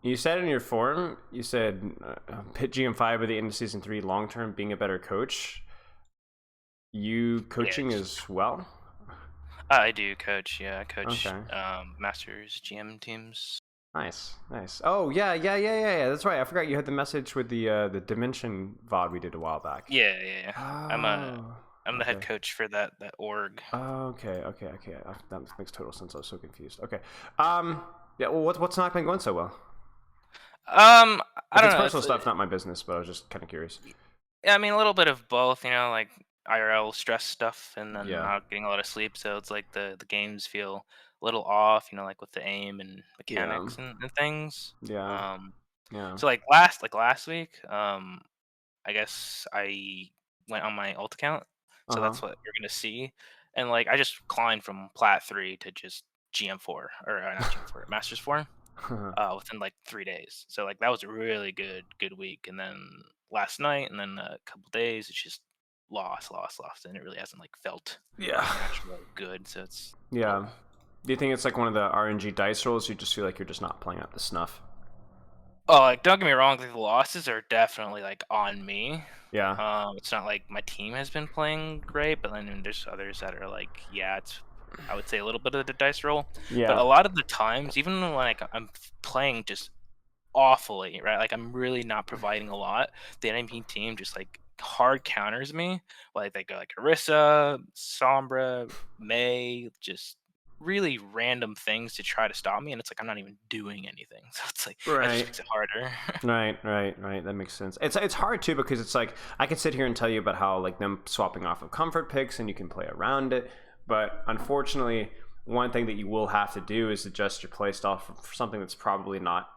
You said in your forum, you said pit GM5 by the end of season 3, long term being a better coach. You coaching Yeah, as well? I do coach. Yeah, I coach Okay. Masters GM teams. Nice. Oh yeah. That's right. I forgot you had the message with the Dimension VOD we did a while back. Yeah. Oh, I'm the head okay. coach for that org. Okay. That makes total sense. I was so confused. Okay. Yeah. Well, what's not been going so well? I If don't it's know. personal stuff, not my business. But I was just kind of curious. Yeah, I mean a little bit of both. Like IRL stress stuff, and then Yeah. not getting a lot of sleep. So it's like the games feel a little off. Like with the aim and Yeah. mechanics and things. Yeah. Um, Yeah. so last week, I guess I went on my alt account, Uh so huh. that's what you're gonna see. And like I just climbed from Plat 3 to just GM4 or not GM4, Masters 4, within like 3 days. So like that was a really good week. And then last night, and then a couple days, it's just lost, and it really hasn't like felt Yeah. like an actual good. So it's a Yeah. little. Do you think it's like one of the RNG dice rolls? You just feel like you're just not playing up the snuff. Oh, like don't get me wrong, like, the losses are definitely like on me. Yeah. It's not like my team has been playing great, but then there's others that are like, yeah, it's I would say a little bit of the dice roll, but Yeah. a lot of the times, even when like I'm playing just awfully, right? Like I'm really not providing a lot. The enemy team just like hard counters me. Like they go like Orisa, Sombra, May, just really random things to try to stop me, and it's like I'm not even doing anything. So it's like that just Right. makes it harder. Right. That makes sense. It's hard too because it's like I could sit here and tell you about how like them swapping off of comfort picks and you can play around it, but unfortunately, one thing that you will have to do is adjust your play style for something that's probably not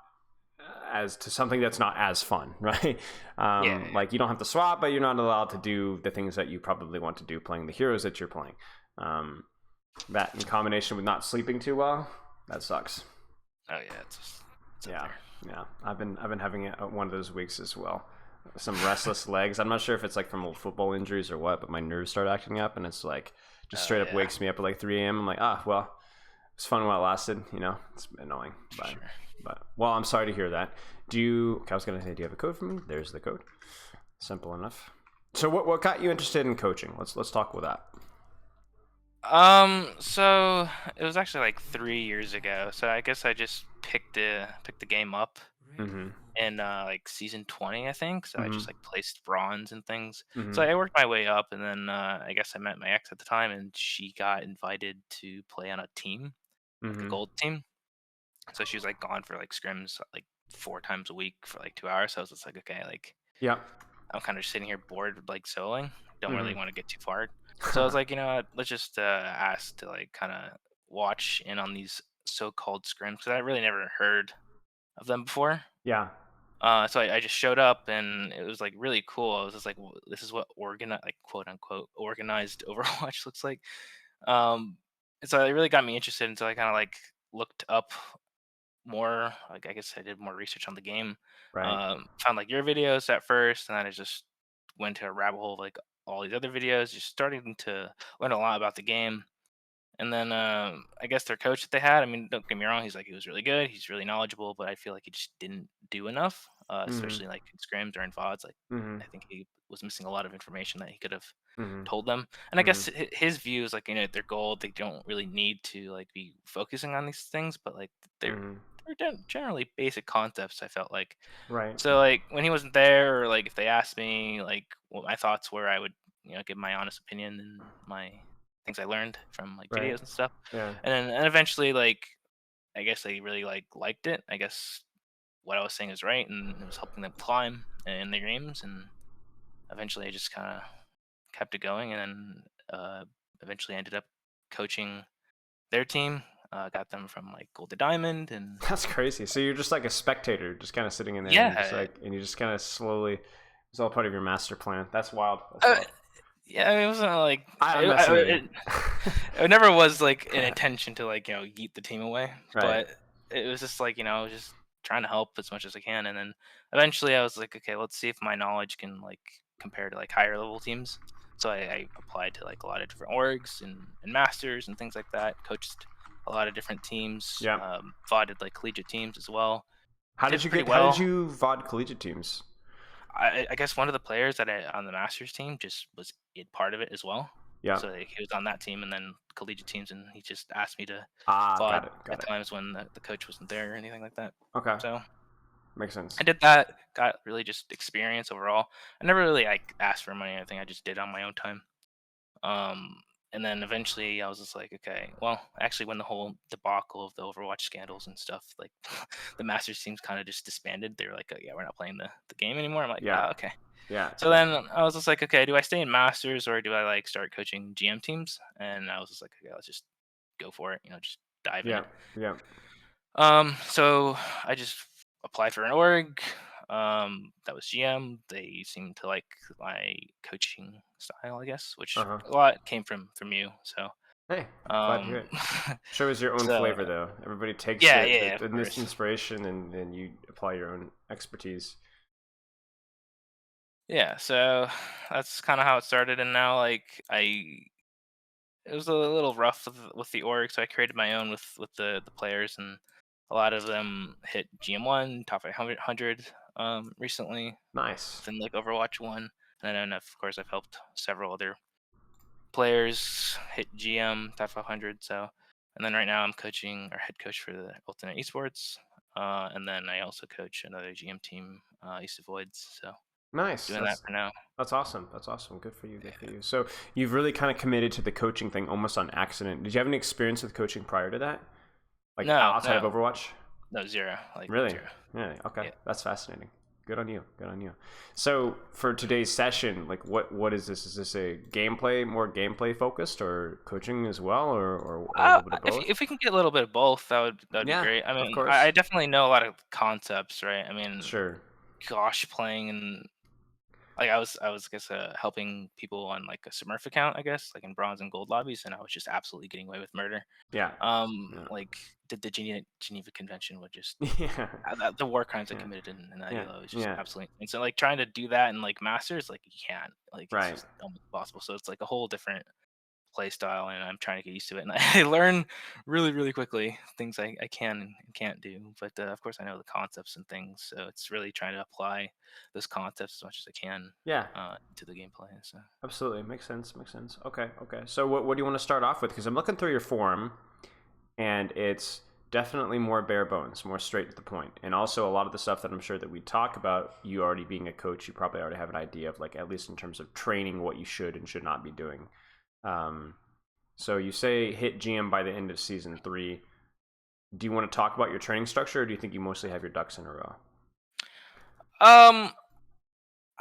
as to something that's not as fun, right? Yeah. Like you don't have to swap, but you're not allowed to do the things that you probably want to do playing the heroes that you're playing. Um, that in combination with not sleeping too well, that sucks. Oh yeah, it's up Yeah, there. yeah. I've been having one of those weeks as well. Some restless legs. I'm not sure if it's like from old football injuries or what, but my nerves start acting up, and it's like just Oh straight up yeah, wakes me up at like 3 a.m. I'm like, well, it's fun while it lasted. It's annoying, for sure. but well, I'm sorry to hear that. Do you? Okay, I was gonna say, do you have a code for me? There's the code. Simple enough. So what got you interested in coaching? Let's talk with that. So it was actually like 3 years ago. So I guess I just picked the game up Mm-hmm. in like season 20, I think. So I Mm-hmm. just like placed bronze and things. So Mm-hmm. I worked my way up, and then I guess I met my ex at the time, and she got invited to play on a team, like a Mm-hmm. gold team. So she was like gone for like scrims like 4 times a week for like 2 hours. So I was just like, okay, like Yeah. I'm kind of just sitting here bored, like soloing. Don't really Mm-hmm. want to get too far. So I was like, you know what? Let's just ask to like kind of watch in on these so-called scrims because I really never heard of them before. Yeah. So I just showed up, and it was like really cool. I was just like, this is what like quote unquote organized Overwatch looks like. Um, and so it really got me interested until I kind of like looked up more. Like I guess I did more research on the game. Right. Found like your videos at first, and then I just went to a rabbit hole of like all these other videos, just starting to learn a lot about the game. And then I guess their coach that they had, I mean, don't get me wrong, he was really good, he's really knowledgeable, but I feel like he just didn't do enough, Mm-hmm. especially like in scrims or in VODs. Like Mm-hmm. I think he was missing a lot of information that he could have Mm-hmm. told them. And I Mm-hmm. guess his view is like, their goal, they don't really need to like be focusing on these things, but like they're Mm-hmm. generally basic concepts. I felt like Right. so like when he wasn't there, or like if they asked me like what my thoughts were, I would give my honest opinion and my things I learned from like Right. videos and stuff. Yeah. And eventually, like I guess they really like liked it. I guess what I was saying is right, and it was helping them climb in their games. And eventually, I just kind of kept it going, and then eventually ended up coaching their team. Got them from like gold to diamond, and That's crazy. So you're just like a spectator, just kind of sitting in there and just yeah. like, and you just kind of slowly, it's all part of your master plan. That's wild. That's Uh, wild. yeah, I mean, it wasn't like I'm messing with you. it never was like an intention to like yeet the team away, Right. but it was just like just trying to help as much as I can. And then eventually I was like, okay, let's see if my knowledge can like compare to like higher level teams. So I applied to like a lot of different orgs and masters and things like that. Coached a lot of different teams. Yeah. Fought like collegiate teams as well. did pretty How well. did you VOD collegiate teams? I guess one of the players that on the Masters team just was part of it as well. Yeah. So like, he was on that team and then collegiate teams, and he just asked me to Ah, VOD got it. at Got it. times when the coach wasn't there or anything like that. Okay. So Makes I sense. did that. Got really just experience overall. I never really like asked for money or anything. I just did on my own time. Um, and then eventually I was just like, okay, well, actually, when the whole debacle of the Overwatch scandals and stuff, like the Masters teams kind of just disbanded. They were like, oh, yeah, we're not playing the game anymore. I'm like, Yeah. oh, okay. Yeah. So then I was just like, okay, do I stay in Masters or do I like start coaching GM teams? And I was just like, okay, let's just go for it. Just dive in. Yeah. Yeah. So I just applied for an org. That was GM. They seemed to like my coaching style, I guess, which Uh-huh. a lot came from you. So, Hey, glad to hear it. Shows your own so flavor, though. Everybody takes yeah, of this course. inspiration and you apply your own expertise. Yeah, so that's kind of how it started, and now like it was a little rough with the org, so I created my own with the players, and a lot of them hit GM1, top 500 recently Nice. within like Overwatch 1, and then of course I've helped several other players hit GM top 500. So, and then right now I'm coaching or head coach for the Ultimate Esports, and then I also coach another GM team, East of Voids. So Nice. doing that for now. That's awesome. That's awesome. Good for you. Good for you. So you've really kind of committed to the coaching thing almost on accident. Did you have any experience with coaching prior to that? Like No, outside of no, Overwatch? no, zero, like Really? zero. Really? Okay. Yeah. That's fascinating. Good on you. Good on you. So for today's session, like what is this? Is this a more gameplay focused, or coaching as well, or a little bit of both? If we can get a little bit of both, that would be Yeah, great. I of mean, course. I definitely know a lot of concepts, right? I mean, Sure. gosh, playing in like I was guess helping people on like a Smurf account, I guess, like in bronze and gold lobbies, and I was just absolutely getting away with murder. Yeah. Yeah. Like did the Geneva Convention would just Yeah. the war crimes I Yeah. committed in that Yeah. elo is just Yeah. absolutely. And so like trying to do that in like masters, like you can't, like it's Right. just almost impossible. So it's like a whole different play style, and I'm trying to get used to it. And I learn really, really quickly things I can and can't do. But of course, I know the concepts and things, so it's really trying to apply those concepts as much as I can Yeah. to the gameplay. So Absolutely. Makes sense. Makes sense. Okay. Okay. So what do you want to start off with? Because I'm looking through your forum, and it's definitely more bare bones, more straight to the point. And also a lot of the stuff that I'm sure that we talk about, you already being a coach, you probably already have an idea of, like, at least in terms of training, what you should and should not be doing. So you say hit GM by the end of season 3. Do you want to talk about your training structure, or do you think you mostly have your ducks in a row? um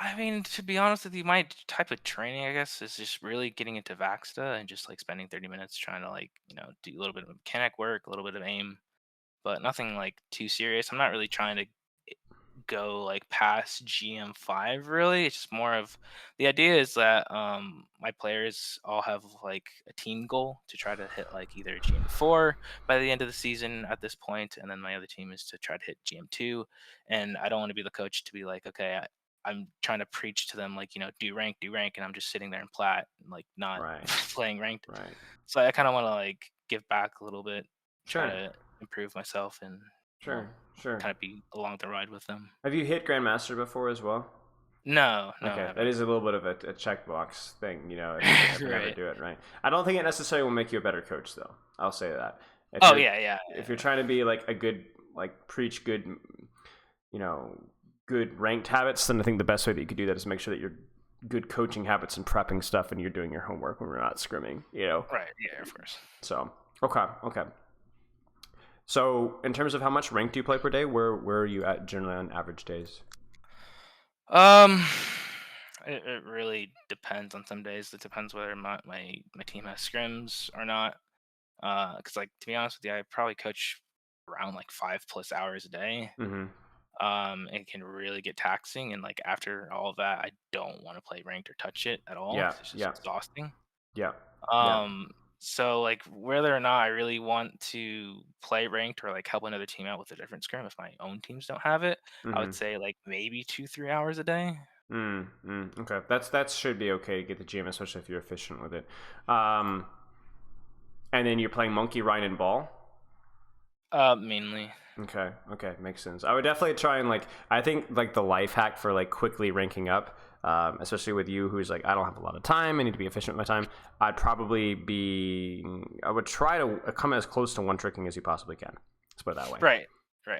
I mean, to be honest with you, my type of training, I guess, is just really getting into Vaxta and just like spending 30 minutes trying to like, do a little bit of mechanic work, a little bit of aim, but nothing like too serious. I'm not really trying to go like past GM5 really. It's just more of the idea is that my players all have like a team goal to try to hit like either GM4 by the end of the season at this point, and then my other team is to try to hit GM2. And I don't want to be the coach to be like, okay, I'm trying to preach to them like, do rank, and I'm just sitting there in plat and like not Right. playing ranked. Right. So I kind of want to like give back a little bit, try Sure. to improve myself, and Sure. Sure. kind of be along the ride with them. Have you hit Grandmaster before as well? No, I Okay, that haven't. is a little bit of a checkbox thing, if you ever never Right. do it, right? I don't think it necessarily will make you a better coach, though. I'll say that. If Oh you're yeah. if you're trying to be like a good, like, preach good, good ranked habits, then I think the best way that you could do that is make sure that you're good coaching habits and prepping stuff, and you're doing your homework when we're not scrimming, Right. Yeah, of course. So okay. So in terms of how much rank do you play per day, where are you at generally on average days? Um, it really depends on some days. It depends whether my team has scrims or not. Because like to be honest with you, I probably coach around like 5+ hours a day. Mm-hmm. It can really get taxing, and like after all of that, I don't want to play ranked or touch it at all. Yeah. 'Cause it's just Yeah. exhausting. Yeah. Yeah. Um, so like whether or not I really want to play ranked or like help another team out with a different scrim if my own teams don't have it, I Mm-hmm. would say like maybe 2-3 hours a day. Okay, that should be okay to get the GM, especially if you're efficient with it. And then you're playing Monkey, Rhine, and Ball. Mainly. Okay, makes sense. I would definitely try and like, I think like the life hack for like quickly ranking up, especially with you who's like, I don't have a lot of time, I need to be efficient with my time. I would try to come as close to one tricking as you possibly can. Let's put it that way. Right.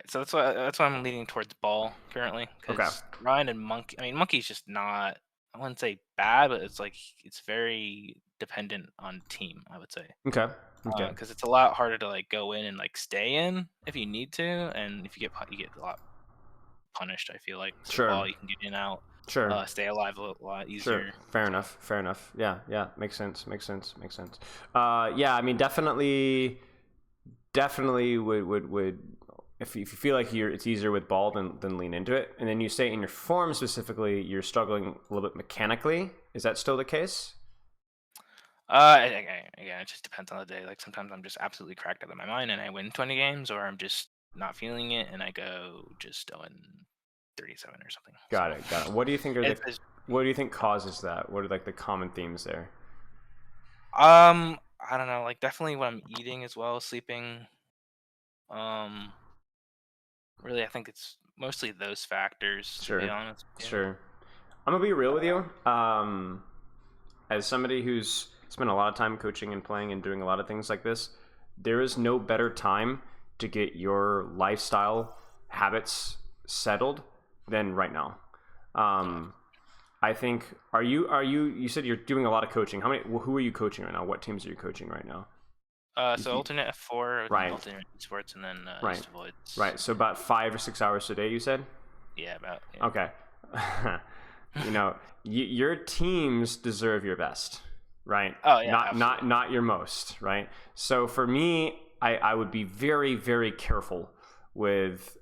So that's why I'm leaning towards ball currently, Okay. because Ryan and Monkey. I mean, Monkey's just not. I wouldn't say bad, but it's like it's very dependent on team. I would say. Okay. Because it's a lot harder to like go in and like stay in if you need to, and if you get you get a lot punished. I feel like so Sure. ball you can get in out, Sure. stay alive a lot easier. Sure. Fair enough. Yeah. Makes sense. Yeah. I mean, definitely would if you feel like it's easier with ball, then lean into it. And then you say in your form specifically, you're struggling a little bit mechanically. Is that still the case? Again, it just depends on the day. Like sometimes I'm just absolutely cracked out of my mind and I win 20 games, or I'm just not feeling it and I go just 0-37 or something. Got it. What do you think what do you think causes that? What are like the common themes there? I don't know. Like definitely when I'm eating as well, sleeping. Really, I think it's mostly those factors. Sure. To be honest. Yeah. Sure. I'm gonna be real with you. As somebody who's spent a lot of time coaching and playing and doing a lot of things like this, there is no better time to get your lifestyle habits settled than right now. I think you said you're doing a lot of coaching. Who are you coaching right now? What teams are you coaching right now? So alternate F4, Right. alternate sports, and then Right. East Voids. Right. So about 5 or 6 hours a day, you said? Yeah, about. Yeah. Okay. Your teams deserve your best, right? Oh yeah. Not your most, right? So for me, I would be very, very careful with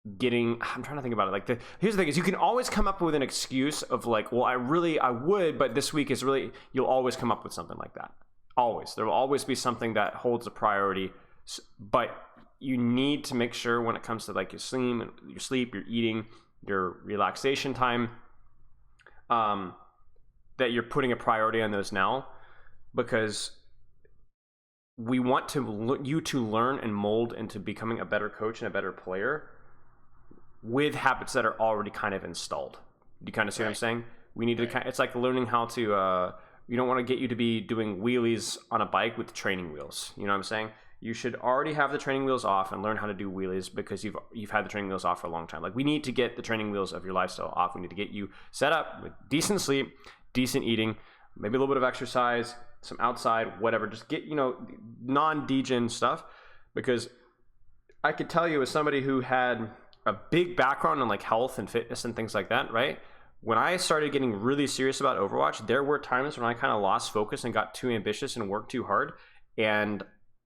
I'm trying to think about it. Like here's the thing: is you can always come up with an excuse of like, well, I would, but this week is really. You'll always come up with something like that. Always, there will always be something that holds a priority, but you need to make sure when it comes to like your sleep, your eating, your relaxation time, that you're putting a priority on those now, because we want you to learn and mold into becoming a better coach and a better player with habits that are already kind of installed. Do you kind of see what I'm saying? We need to it's like learning how to you don't want to get you to be doing wheelies on a bike with training wheels. You know what I'm saying? You should already have the training wheels off and learn how to do wheelies because you've had the training wheels off for a long time. Like we need to get the training wheels of your lifestyle off. We need to get you set up with decent sleep, decent eating, maybe a little bit of exercise, some outside, whatever. Just get, non-degen stuff, because I could tell you as somebody who had a big background in like health and fitness and things like that, right? When I started getting really serious about Overwatch, there were times when I kind of lost focus and got too ambitious and worked too hard. And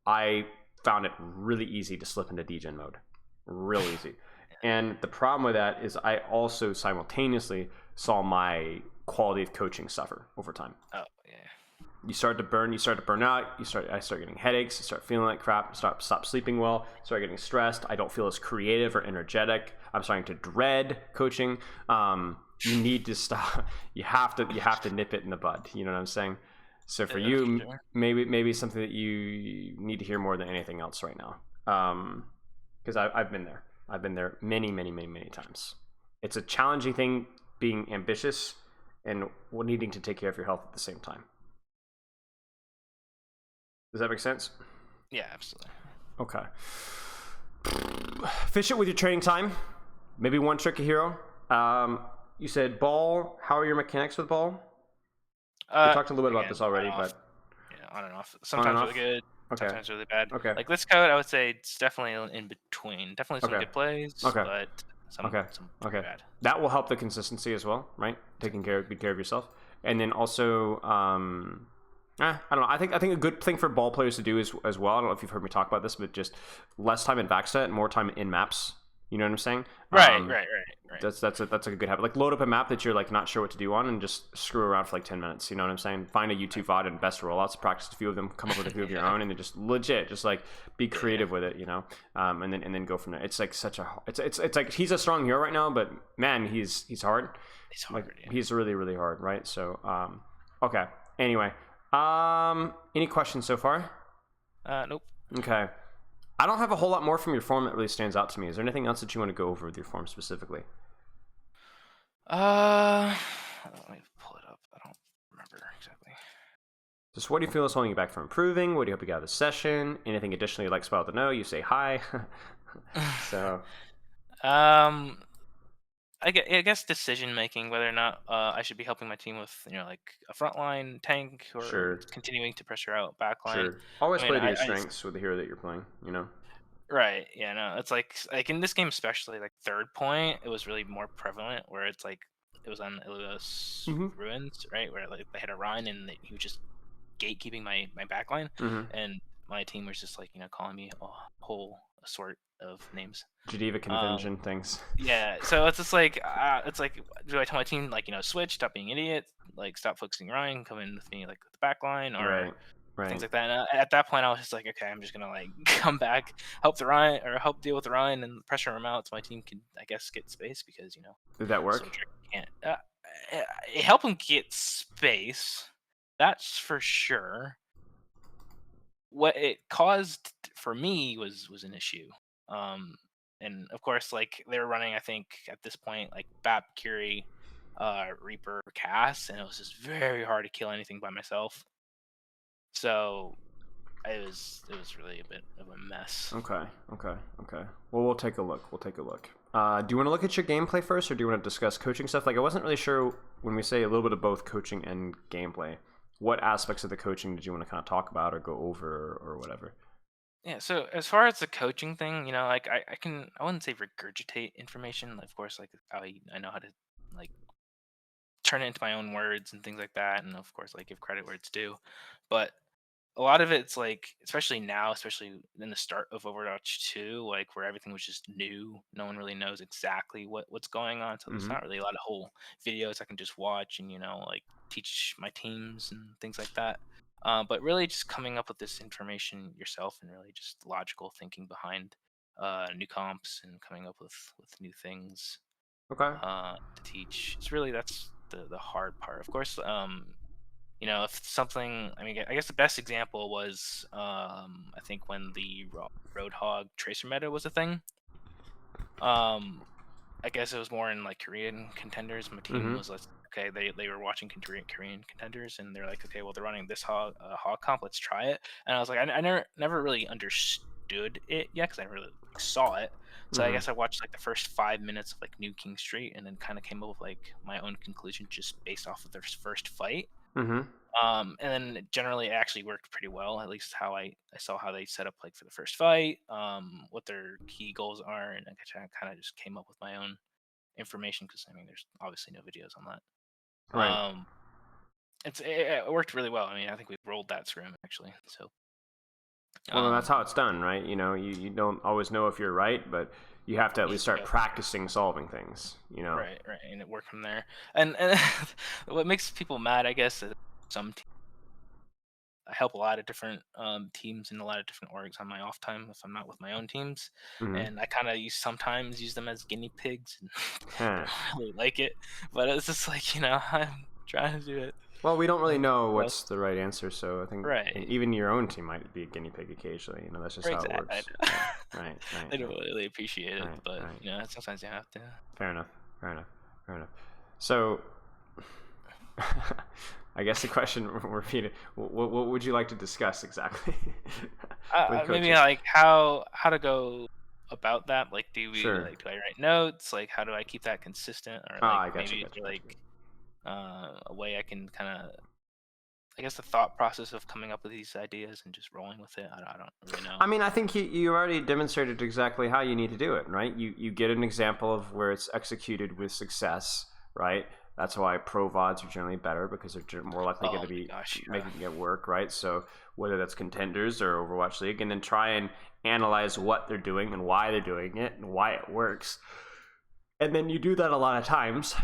I found it really easy to slip into degen mode. Real easy. And the problem with that is I also simultaneously saw my quality of coaching suffer over time. Oh, yeah. You start to burn out. I start getting headaches. I start feeling like crap. Stop sleeping well. Start getting stressed. I don't feel as creative or energetic. I'm starting to dread coaching. You need to stop. You have to nip it in the bud. You know what I'm saying? So for you, maybe something that you need to hear more than anything else right now. Because I've been there. I've been there many times. It's a challenging thing being ambitious and needing to take care of your health at the same time. Does that make sense? Yeah, absolutely. Okay. Fish it with your training time. Maybe one trick a hero. You said ball. How are your mechanics with ball? We talked a little bit about this already, but yeah, on and off. Sometimes really good. Okay. Sometimes really bad. Okay. Like this code, I would say it's definitely in between. Definitely some good plays, but some pretty bad. That will help the consistency as well, right? Be care of yourself, and then also, I don't know. I think a good thing for ball players to do is as well. I don't know if you've heard me talk about this, but just less time in backset and more time in maps. You know what I'm saying? Right. That's a good habit. Like load up a map that you're like not sure what to do on and just screw around for like 10 minutes. You know what I'm saying? Find a YouTube VOD and best rollouts, practice a few of them, come up with a few of your own, and then just legit, just like be creative with it, and then go from there. It's like it's like he's a strong hero right now, but man, he's hard. He's hard. Like, he's really, really hard, right? So okay. Anyway, any questions so far? Nope. Okay. I don't have a whole lot more from your form that really stands out to me. Is there anything else that you want to go over with your form specifically? Let me pull it up. I don't remember exactly. Just what do you feel is holding you back from improving? What do you hope you got out of the session? Anything additionally you'd like Spell to know? You say hi. So, Um, I guess decision making, whether or not I should be helping my team with like a frontline tank or sure, continuing to pressure out backline. sure. Always I mean, play to your strengths with the hero that you're playing, you know? right, yeah, no, it's like in this game especially, like third point, it was really more prevalent where it's like it was on Ilios Mm-hmm. Ruins, right, where like they had a Ryan and he was just gatekeeping my backline, Mm-hmm. and my team was just like calling me a whole sort of names. Geneva Um, Convention things. Yeah, so it's like, do I tell my team like switch, stop being idiot, like stop focusing Ryan, come in with me like with the back line or Right, right. things like that. And at that point, I was just like, okay, I'm just gonna like come back, help the Ryan or help deal with the Ryan and pressure him out so my team can I guess get space because Did that work? Soldier can't. Help him get space, that's for sure. What it caused for me was an issue. Um, and of course, like they were running, I think at this point, like Bap, Curie, Reaper, Cass, and it was just very hard to kill anything by myself. So it was really a bit of a mess. Okay. Well, we'll take a look. Do you want to look at your gameplay first, or do you want to discuss coaching stuff? Like, I wasn't really sure when we say a little bit of both coaching and gameplay. What aspects of the coaching did you want to kind of talk about or go over or whatever? Yeah, so as far as the coaching thing, like I wouldn't say regurgitate information. Of course, like I know how to like turn it into my own words and things like that, and of course, like give credit where it's due. But a lot of it's like, especially now, especially in the start of Overwatch 2, like where everything was just new. No one really knows exactly what's going on, so there's Mm-hmm. not really a lot of whole videos I can just watch and like teach my teams and things like that. But really, just coming up with this information yourself and really just logical thinking behind new comps and coming up with new things Okay. to teach. It's really that's the hard part. Of course, if something, I mean, I guess the best example was, I think when the Roadhog Tracer meta was a thing. I guess it was more in like Korean contenders. My team Mm-hmm. was like, okay, they were watching Korean contenders, and they're like, okay, well they're running this hog comp, let's try it. And I was like, I never really understood it yet because I never really saw it. So I Mm-hmm. guess I watched like the first 5 minutes of like New King Street, and then kind of came up with like my own conclusion just based off of their first fight. Mm-hmm. And then generally it actually worked pretty well, at least how I saw how they set up like for the first fight, what their key goals are, and I kind of just came up with my own information because I mean there's obviously no videos on that. Right. It worked really well. I mean I think we rolled that scrim actually. So Well, that's um, how it's done, right? You don't always know if you're right, but you have to at least start yeah, practicing solving things, right, and it worked from there. And what makes people mad, I guess, is some I help a lot of different teams and a lot of different orgs on my off time if I'm not with my own teams, Mm-hmm. and I kind of sometimes use them as guinea pigs, and they Huh. don't really like it. But it's just like I'm trying to do it. Well, we don't really Like, know well, what's the right answer, so I think and right, even your own team might be a guinea pig occasionally. That's just right, how it exactly. works. Right, They don't right. really appreciate it, Right, but right. sometimes you have to. Fair enough. Fair enough. So, I guess the question repeated. What would you like to discuss exactly with Maybe coaching? like how to go about that. Like, Sure. do I write notes? Like, how do I keep that consistent? Or Ah, like I got you. maybe is there like a way I can kind of, I guess, the thought process of coming up with these ideas and just rolling with it. I don't really know. I mean, I think you already demonstrated exactly how you need to do it, right? You get an example of where it's executed with success, right? That's why pro VODs are generally better because they're more likely going Oh to my be gosh, yeah. making it work, right? So whether that's contenders or Overwatch League, and then try and analyze what they're doing and why they're doing it and why it works. And then you do that a lot of times,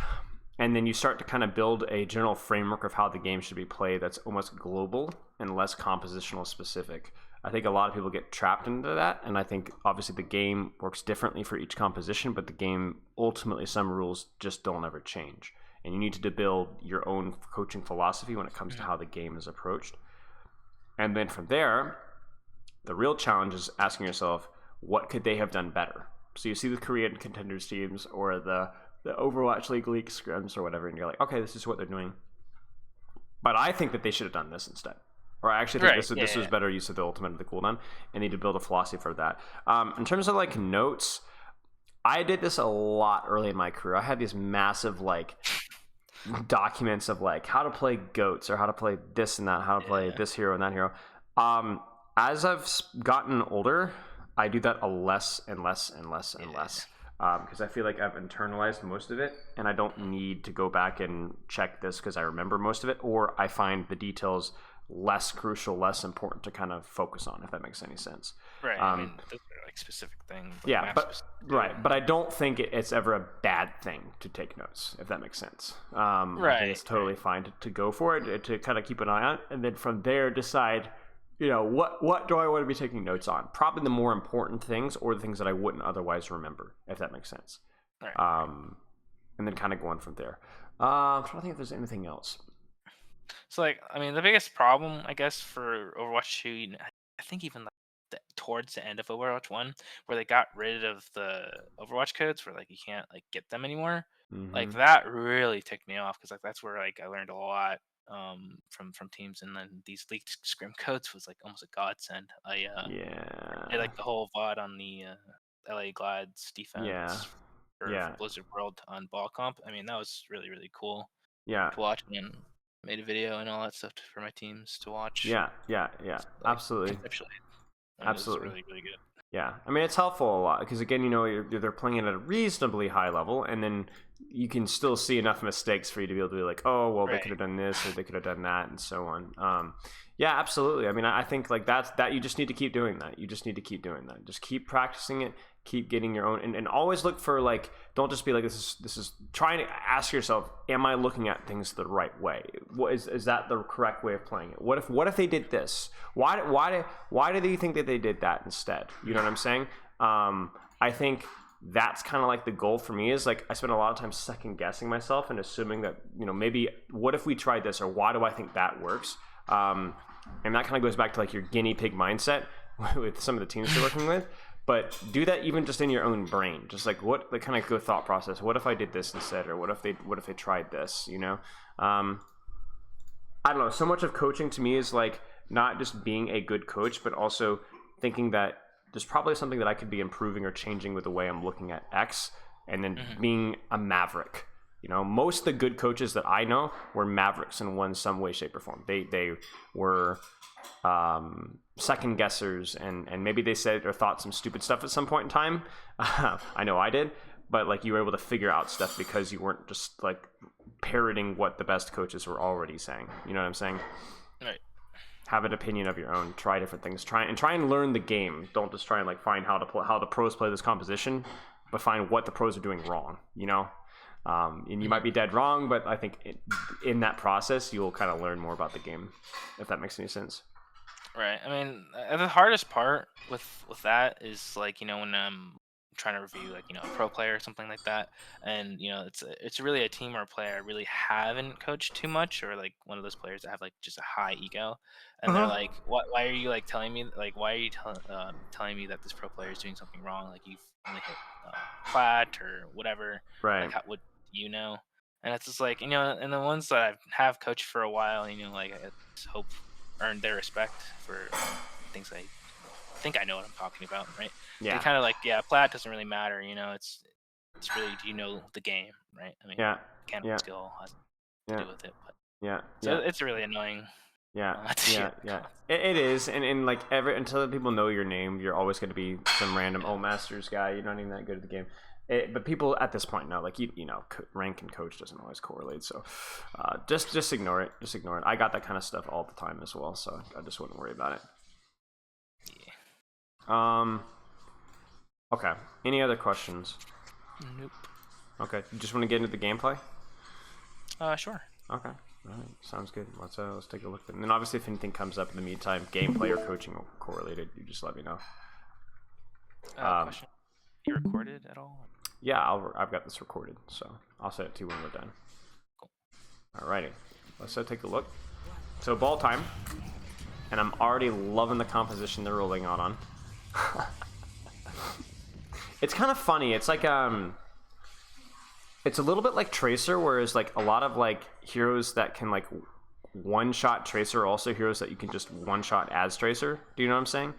and then you start to kind of build a general framework of how the game should be played that's almost global and less compositional specific. I think a lot of people get trapped into that, and I think obviously the game works differently for each composition, but the game ultimately, some rules just don't ever change, and you need to build your own coaching philosophy when it comes to Mhm. how the game is approached. And then from there, the real challenge is asking yourself, what could they have done better? So you see the Korean contenders teams or the Overwatch League scrims or whatever, and you're like, okay, this is what they're doing. But I think that they should have done this instead. Or I actually think this was better use of the ultimate of the cooldown, and need to build a philosophy for that. In terms of like notes, I did this a lot early in my career. I had these massive like documents of like how to play goats or how to play this and that, how to play this hero and that hero. As I've gotten older, I do that a less and less and less and less. Because I feel like I've internalized most of it, and I don't need to go back and check this because I remember most of it, or I find the details less crucial, less important to kind of focus on, if that makes any sense. Right. I mean, those are like specific things. Like Yeah, but I don't think it's ever a bad thing to take notes, if that makes sense. I think it's totally fine to go for it, to kind of keep an eye on, and then from there decide, what do I want to be taking notes on? Probably the more important things, or the things that I wouldn't otherwise remember, if that makes sense. Right. And then kind of going from there. I'm trying to think if there's anything else. So, like, I mean, the biggest problem, I guess, for Overwatch 2, I think even towards the end of Overwatch 1, where they got rid of the Overwatch codes, where like you can't like get them anymore. Like that really ticked me off because like that's where like I learned a lot from teams, and then these leaked scrim codes was like almost a godsend. I like the whole VOD on the LA Glides defense for Blizzard World on Ball Comp. I mean, that was really really cool. To watch, and made a video and all that stuff for my teams to watch. Yeah, like, absolutely. Absolutely, really really good. Yeah, I mean, it's helpful a lot because again, they're playing it at a reasonably high level, and then you can still see enough mistakes for you to be able to be like, oh, well, they could have done this or they could have done that, and so on. Yeah, absolutely. I mean, I think like that you just need to keep doing that. You just need to keep doing that. Just keep practicing it. Keep getting your own, and always look for like, don't just be like, this is trying to ask yourself, am I looking at things the right way? What is that the correct way of playing it? What if they did this? Why do they think that they did that instead? You know what I'm saying? I think that's kind of like the goal for me, is like I spend a lot of time second guessing myself and assuming that, maybe what if we tried this, or why do I think that works? And that kind of goes back to like your guinea pig mindset with some of the teams you're working with. But do that even just in your own brain. Just like what the kind of go thought process. What if I did this instead, or what if they tried this? I don't know. So much of coaching to me is like not just being a good coach, but also thinking that there's probably something that I could be improving or changing with the way I'm looking at X, and then being a maverick. Most of the good coaches that I know were mavericks in some way, shape, or form. They were second guessers, and maybe they said or thought some stupid stuff at some point in time. I know I did, but like you were able to figure out stuff because you weren't just like parroting what the best coaches were already saying. You know what I'm saying? Right. Have an opinion of your own. Try different things. Try and learn the game. Don't just try and like find how the pros play this composition, but find what the pros are doing wrong. And you might be dead wrong, but I think in that process, you'll kind of learn more about the game, if that makes any sense. Right. I mean, the hardest part with that is like, when I'm trying to review like, a pro player or something like that, and it's really a team or a player I really haven't coached too much, or like one of those players that have like just a high ego, and they're like, why are you like telling me, like, why are you telling me that this pro player is doing something wrong? Like you've only hit flat or whatever. Right. Like what and it's just like, and the ones that I have coached for a while, like I just hope earned their respect for things I think I know what I'm talking about, right? Yeah. They kind of like, plat doesn't really matter, it's really, do you know the game, right? I mean, mechanical skill has to do with it, but so it's really annoying. It is, and like until people know your name, you're always going to be some random Masters guy. You're not even that good at the game. But people at this point know, like rank and coach doesn't always correlate. So just ignore it. Just ignore it. I got that kind of stuff all the time as well, so I just wouldn't worry about it. Yeah. Okay. Any other questions? Nope. Okay. You just want to get into the gameplay? Sure. Okay. All right. Sounds good. Let's take a look. And then obviously, if anything comes up in the meantime, gameplay or coaching correlated, you just let me know. Question. You recorded at all? Yeah, I've got this recorded, so I'll send it to you when we're done. Cool. Alrighty, let's take a look. So ball time, and I'm already loving the composition they're rolling out on. It's kind of funny. It's like it's a little bit like Tracer, whereas like a lot of like heroes that can like one-shot Tracer are also heroes that you can just one-shot as Tracer. Do you know what I'm saying?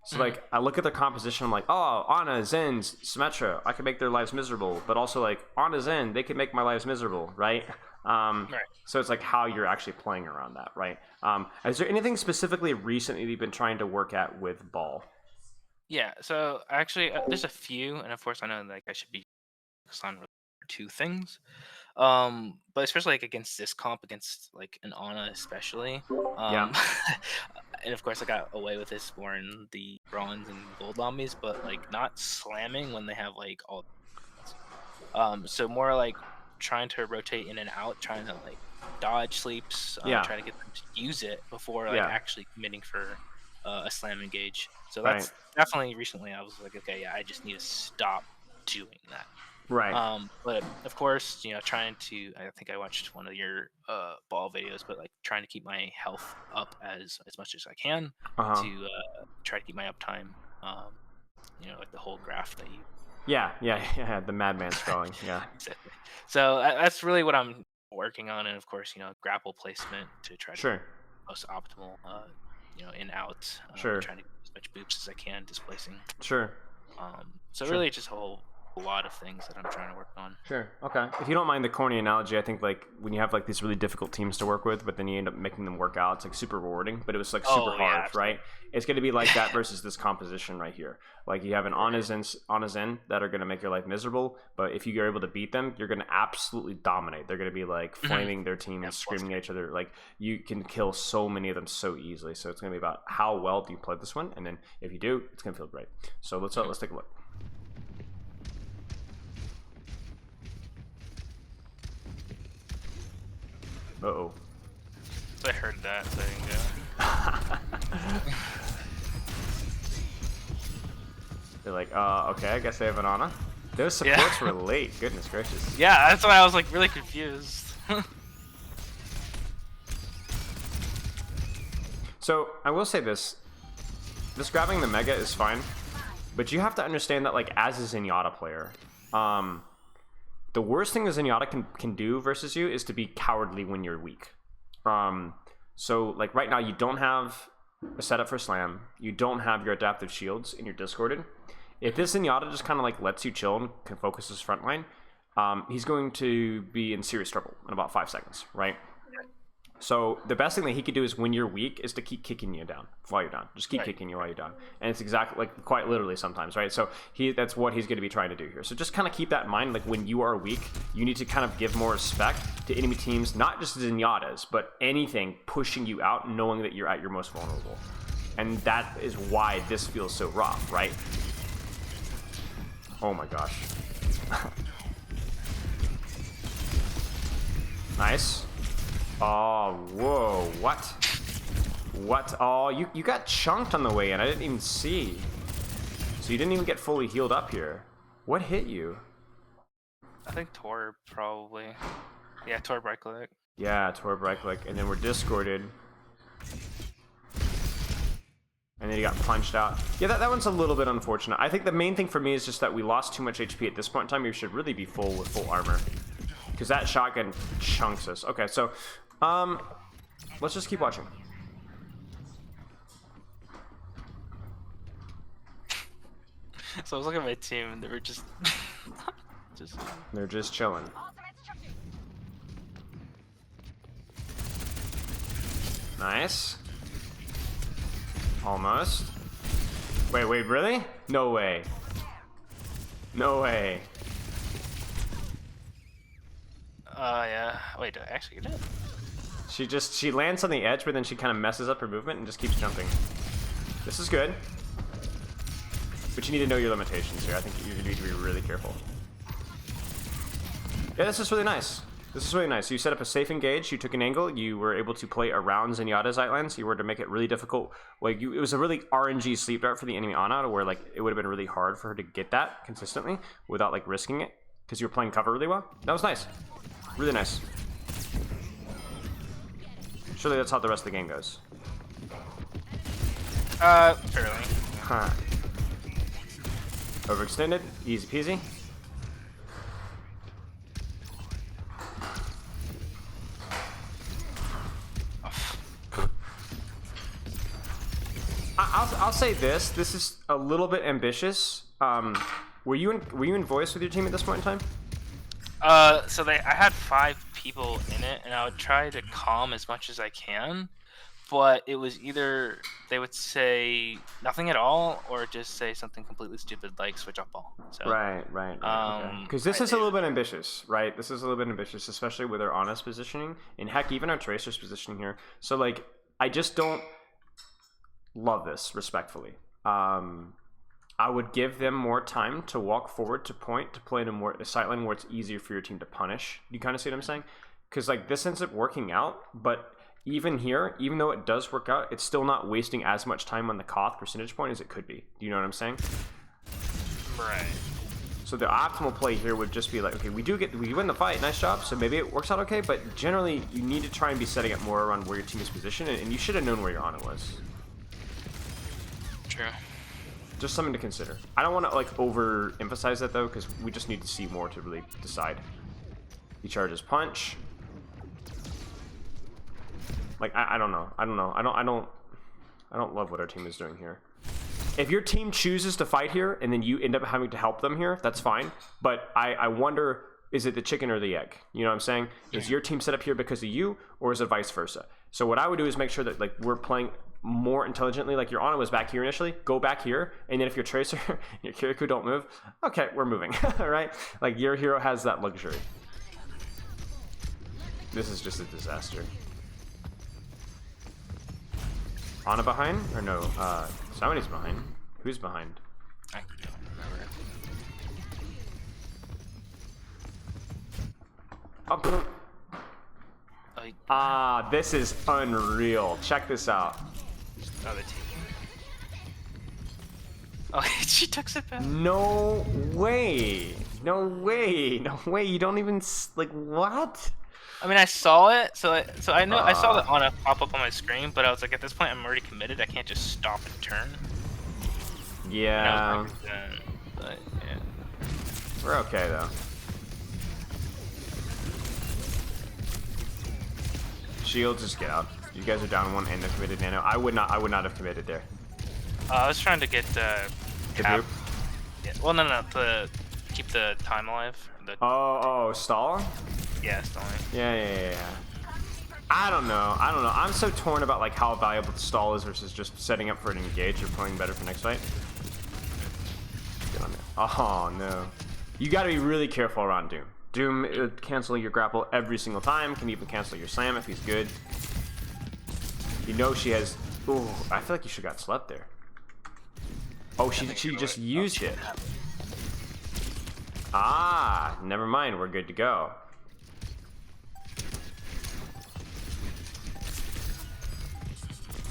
So like I look at their composition, I'm like, oh, Ana, Zen, Symmetra, I can make their lives miserable, but also like Ana, Zen, they can make my lives miserable, right? Right. So it's like how you're actually playing around that, right? Is there anything specifically recently that you've been trying to work at with Ball? Yeah. So actually, there's a few, and of course, I know like I should be focused on two things. But especially like against this comp, against like an Ana especially. Yeah. And of course, I got away with this more in the bronze and gold lobbies, but like not slamming when they have like all. So more like trying to rotate in and out, trying to like dodge sleeps, Yeah. trying to get them to use it before like Yeah. actually committing for a slam engage. So Right. that's definitely recently I was like, okay, yeah, I just need to stop doing that. Right. But of course, trying to, I think I watched one of your Ball videos, but like trying to keep my health up as much as I can Uh-huh. to try to keep my uptime. Like the whole graph that you. Yeah. The madman spelling. Yeah. Exactly. So that's really what I'm working on, and of course, grapple placement to try to Sure. get the most optimal, in out. Sure. Trying to get as much boops as I can, displacing. Sure. So Sure. really, just a lot of things that I'm trying to work on. Sure. Okay. If you don't mind the corny analogy, I think like when you have like these really difficult teams to work with, but then you end up making them work out, it's like super rewarding. But it was like super yeah, hard, right? It's going to be like that versus this composition right here. Like you have an Ana Zen that are going to make your life miserable, but if you are able to beat them, you're going to absolutely dominate. They're going to be like flaming their team and screaming at each other. Like you can kill so many of them so easily. So it's going to be about how well do you play this one, and then if you do, it's going to feel great. So let's take a look. Uh-oh. So I heard that, so I didn't go. They're like, okay, I guess they have an Ana. Those supports were late. Goodness gracious. Yeah, that's why I was like really confused. So I will say this grabbing the Mega is fine, but you have to understand that like as a Zenyatta player, the worst thing a Zenyatta can do versus you is to be cowardly when you're weak. So like right now you don't have a setup for slam, you don't have your adaptive shields, and you're discorded. If this Zenyatta just kind of like lets you chill and can focus his front line, he's going to be in serious trouble in about 5 seconds, right? So the best thing that he could do is when you're weak is to keep kicking you down while you're down. Just keep kicking you while you're down. And it's exactly like quite literally sometimes, right? So that's what he's going to be trying to do here. So just kind of keep that in mind. Like when you are weak, you need to kind of give more respect to enemy teams, not just Zenyatta's, but anything pushing you out, knowing that you're at your most vulnerable. And that is why this feels so rough, right? Oh my gosh. Nice. Oh, whoa, what? What? Oh, you got chunked on the way in. I didn't even see. So you didn't even get fully healed up here. What hit you? I think Tor probably. Yeah, Tor right click. Yeah, Tor right click. And then we're discorded. And then he got punched out. Yeah, that one's a little bit unfortunate. I think the main thing for me is just that we lost too much HP at this point in time. We should really be full with full armor. Because that shotgun chunks us. Okay, so let's just keep watching. So I was looking at my team and they were just They're just chilling. Nice. Almost. Wait, really? No way. No way. yeah. Wait, did I actually get it? She lands on the edge, but then she kind of messes up her movement and just keeps jumping. This is good. But you need to know your limitations here. I think you need to be really careful. Yeah, this is really nice. This is really nice. You set up a safe engage, you took an angle, you were able to play around Zenyatta's Outlands, you were to make it really difficult. Like it was a really RNG sleep dart for the enemy Ana, to where like it would have been really hard for her to get that consistently without like risking it, because you were playing cover really well. That was nice. Really nice. Surely that's how the rest of the game goes. Fairly. Huh. Overextended. Easy peasy. I'll say this. This is a little bit ambitious. Were you in voice with your team at this point in time? So I had 5 people in it, and I would try to calm as much as I can, but it was either they would say nothing at all, or just say something completely stupid like switch off ball. So, Right. Because this is a little bit ambitious, right? This is a little bit ambitious, especially with our honest positioning, and heck, even our Tracer's positioning here. So like, I just don't love this, respectfully. I would give them more time to walk forward to point to play in a sight line where it's easier for your team to punish. You kind of see what I'm saying? Because like this ends up working out, but even here, even though it does work out, it's still not wasting as much time on the Koth percentage point as it could be. Do you know what I'm saying? Right. So the optimal play here would just be like, okay, we win the fight, nice job. So maybe it works out okay, but generally you need to try and be setting up more around where your team is positioned, and you should have known where your Ana was. True. Just something to consider. I don't want to like overemphasize that though, because we just need to see more to really decide. He charges punch. Like I don't know. I don't love what our team is doing here. If your team chooses to fight here and then you end up having to help them here, that's fine. But I wonder, is it the chicken or the egg? You know what I'm saying? Is your team set up here because of you, or is it vice versa? So what I would do is make sure that like we're playing more intelligently. Like your Ana was back here initially, go back here, and then if your Tracer, your Kirikou don't move, okay, we're moving. All right? Like your hero has that luxury. This is just a disaster. Ana behind? Or no, somebody's behind. Who's behind? I don't remember. Ah, this is unreal. Check this out. Other team. Oh, she took it back. No way. No way. No way. You don't even like what? I mean, I saw it, so I know I saw the Ana pop up on my screen, but I was like, at this point, I'm already committed. I can't just stop and turn. Yeah. But yeah. We're okay though. Shield, just get out. You guys are down 1 and they're committed nano. I would not have committed there. I was trying to get The cap. boop? Yeah. Well, no, to keep the time alive. Oh, stall? Yeah, stalling. Yeah. I don't know. I'm so torn about like how valuable the stall is versus just setting up for an engage or playing better for next fight. Get on there. Oh no. You gotta be really careful around Doom. Doom cancel your grapple every single time, can even cancel your slam if he's good. You know she has... Ooh, I feel like you should have got slept there. Oh, she just used it. Ah, never mind, we're good to go.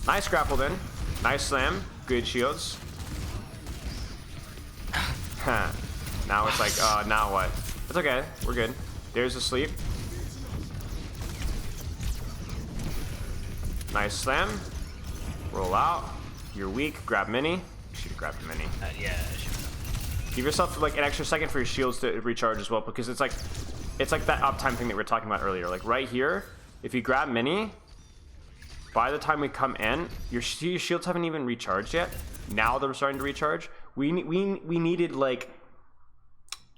Nice grapple then. Nice slam. Good shields. Now it's like, now what? It's okay. We're good. There's a sleep. Nice slam. Roll out. You're weak. Grab mini. Should have grabbed mini. Yeah, I should. Give yourself like an extra second for your shields to recharge as well, because it's like that uptime thing that we were talking about earlier. Like right here, if you grab mini, by the time we come in, your shields haven't even recharged yet. Now they're starting to recharge. We needed like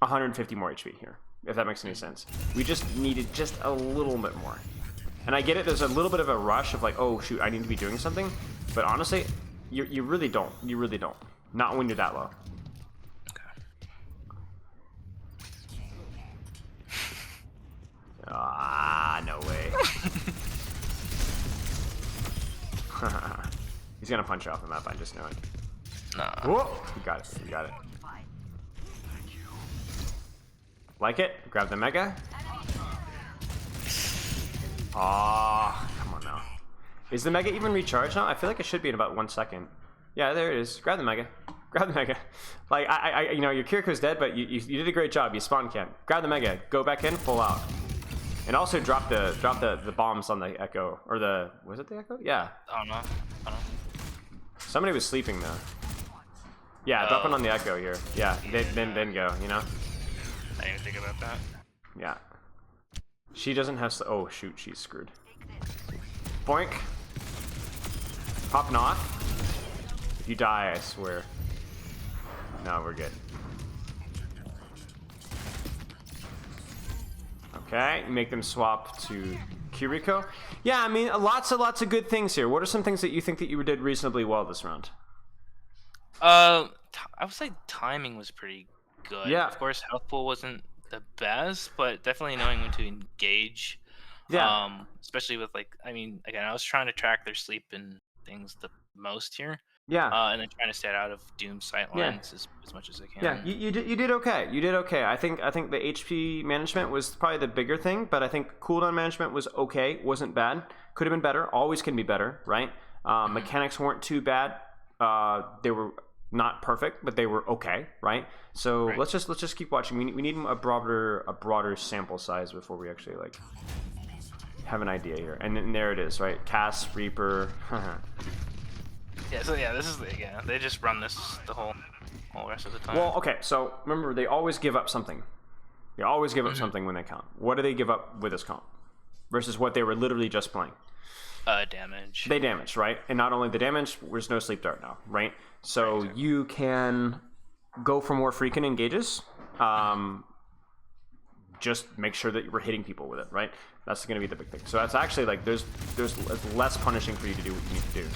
150 more HP here, if that makes any sense. We just needed just a little bit more. And I get it, there's a little bit of a rush of like, oh shoot, I need to be doing something. But honestly, you really don't. You really don't. Not when you're that low. Ah, no way. He's gonna punch you off the map, I just know it. Nah. Whoa! You got it. You got it. Like it? Grab the mega. Ah, come on now. Is the mega even recharged now? I feel like it should be in about 1 second. Yeah, there it is. Grab the mega. Grab the mega. Like you know, your Kirikou's dead, but you did a great job. You spawn camp. Grab the mega. Go back in. Full out. And also drop the bombs on the Echo, or was it the Echo? Yeah. Oh no. Somebody was sleeping though. Yeah, dropping on the echo here. Yeah, then go, you know? I didn't even think about that. Yeah. She doesn't have... Oh, shoot, she's screwed. Boink. Popping off. If you die, I swear. No, we're good. Okay, make them swap to Kiriko. Yeah, I mean, lots of good things here. What are some things that you think that you did reasonably well this round? I would say timing was pretty good. Yeah. Of course, health pool wasn't the best, but definitely knowing when to engage. Yeah. Especially with like, I mean, again, I was trying to track their sleep and things the most here. Yeah. And then trying to stay out of Doom sight lines as much as I can. Yeah, you did okay. You did okay. I think the HP management was probably the bigger thing, but I think cooldown management was okay. Wasn't bad. Could have been better. Always can be better, right? Mechanics weren't too bad. They were not perfect, but they were okay, right? So let's just keep watching. We need a broader sample size before we actually like have an idea here. And then there it is, right? Cass, Reaper. Yeah, so yeah, this is they just run this the whole rest of the time. Well, okay, so remember they always give up something. They always give up something when they count. What do they give up with this count versus what they were literally just playing? Damage. They damage, right? And not only the damage, there's no sleep dart now, right? So exactly. you can go for more freaking engages. Just make sure that you're hitting people with it, right? That's going to be the big thing. So that's actually like there's less punishing for you to do what you need to do.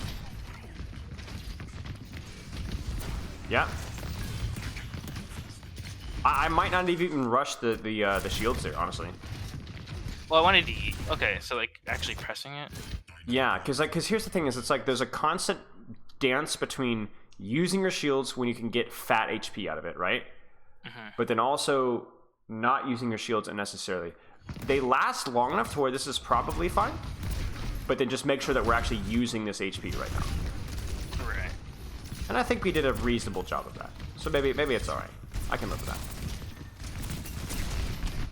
Yeah. I might not even rush the shields there, honestly. Well, I wanted to eat. Okay, so like actually pressing it. Yeah, because here's the thing: is it's like there's a constant dance between using your shields when you can get fat HP out of it, right? But then also not using your shields unnecessarily. They last long enough to where this is probably fine, but then just make sure that we're actually using this HP right now. Right. And I think we did a reasonable job of that. So maybe it's all right. I can live with that.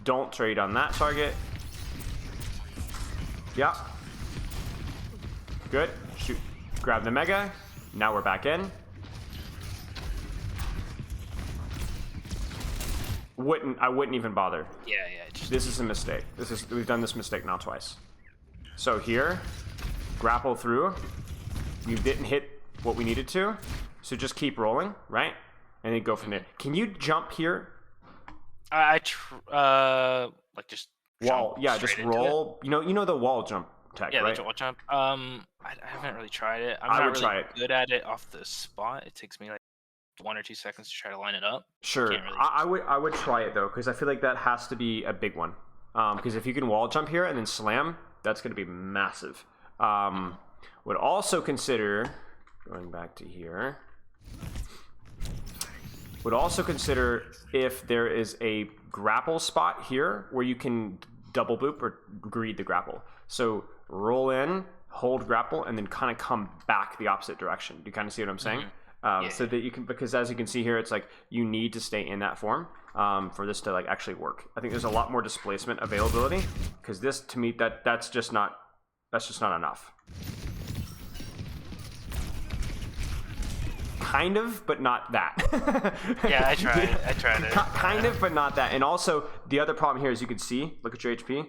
Don't trade on that target. Yeah. Good. Shoot. Grab the Mega. Now we're back in. I wouldn't even bother. Yeah. This is a mistake. We've done this mistake now twice. So here, grapple through. You didn't hit what we needed to, so just keep rolling, right? And then go from there. Can you jump here? Like just Wall. Yeah, just roll. You know the wall jump tech, yeah, right? the wall jump. I haven't really tried it. I would try it. Good at it off the spot. It takes me like 1 or 2 seconds to try to line it up. Sure. I would try it though, because I feel like that has to be a big one. Because if you can wall jump here and then slam, that's going to be massive. Would also consider going back to here. Would also consider if there is a grapple spot here where you can double boop or greed the grapple. So roll in, hold grapple, and then kind of come back the opposite direction. Do you kind of see what I'm saying? So that you can, because as you can see here, it's like you need to stay in that form for this to like actually work. I think there's a lot more displacement availability because this, to me, that's just not enough. Kind of, but not that. Yeah, I tried it. Kind of, but not that. And also, the other problem here is you can see, look at your HP.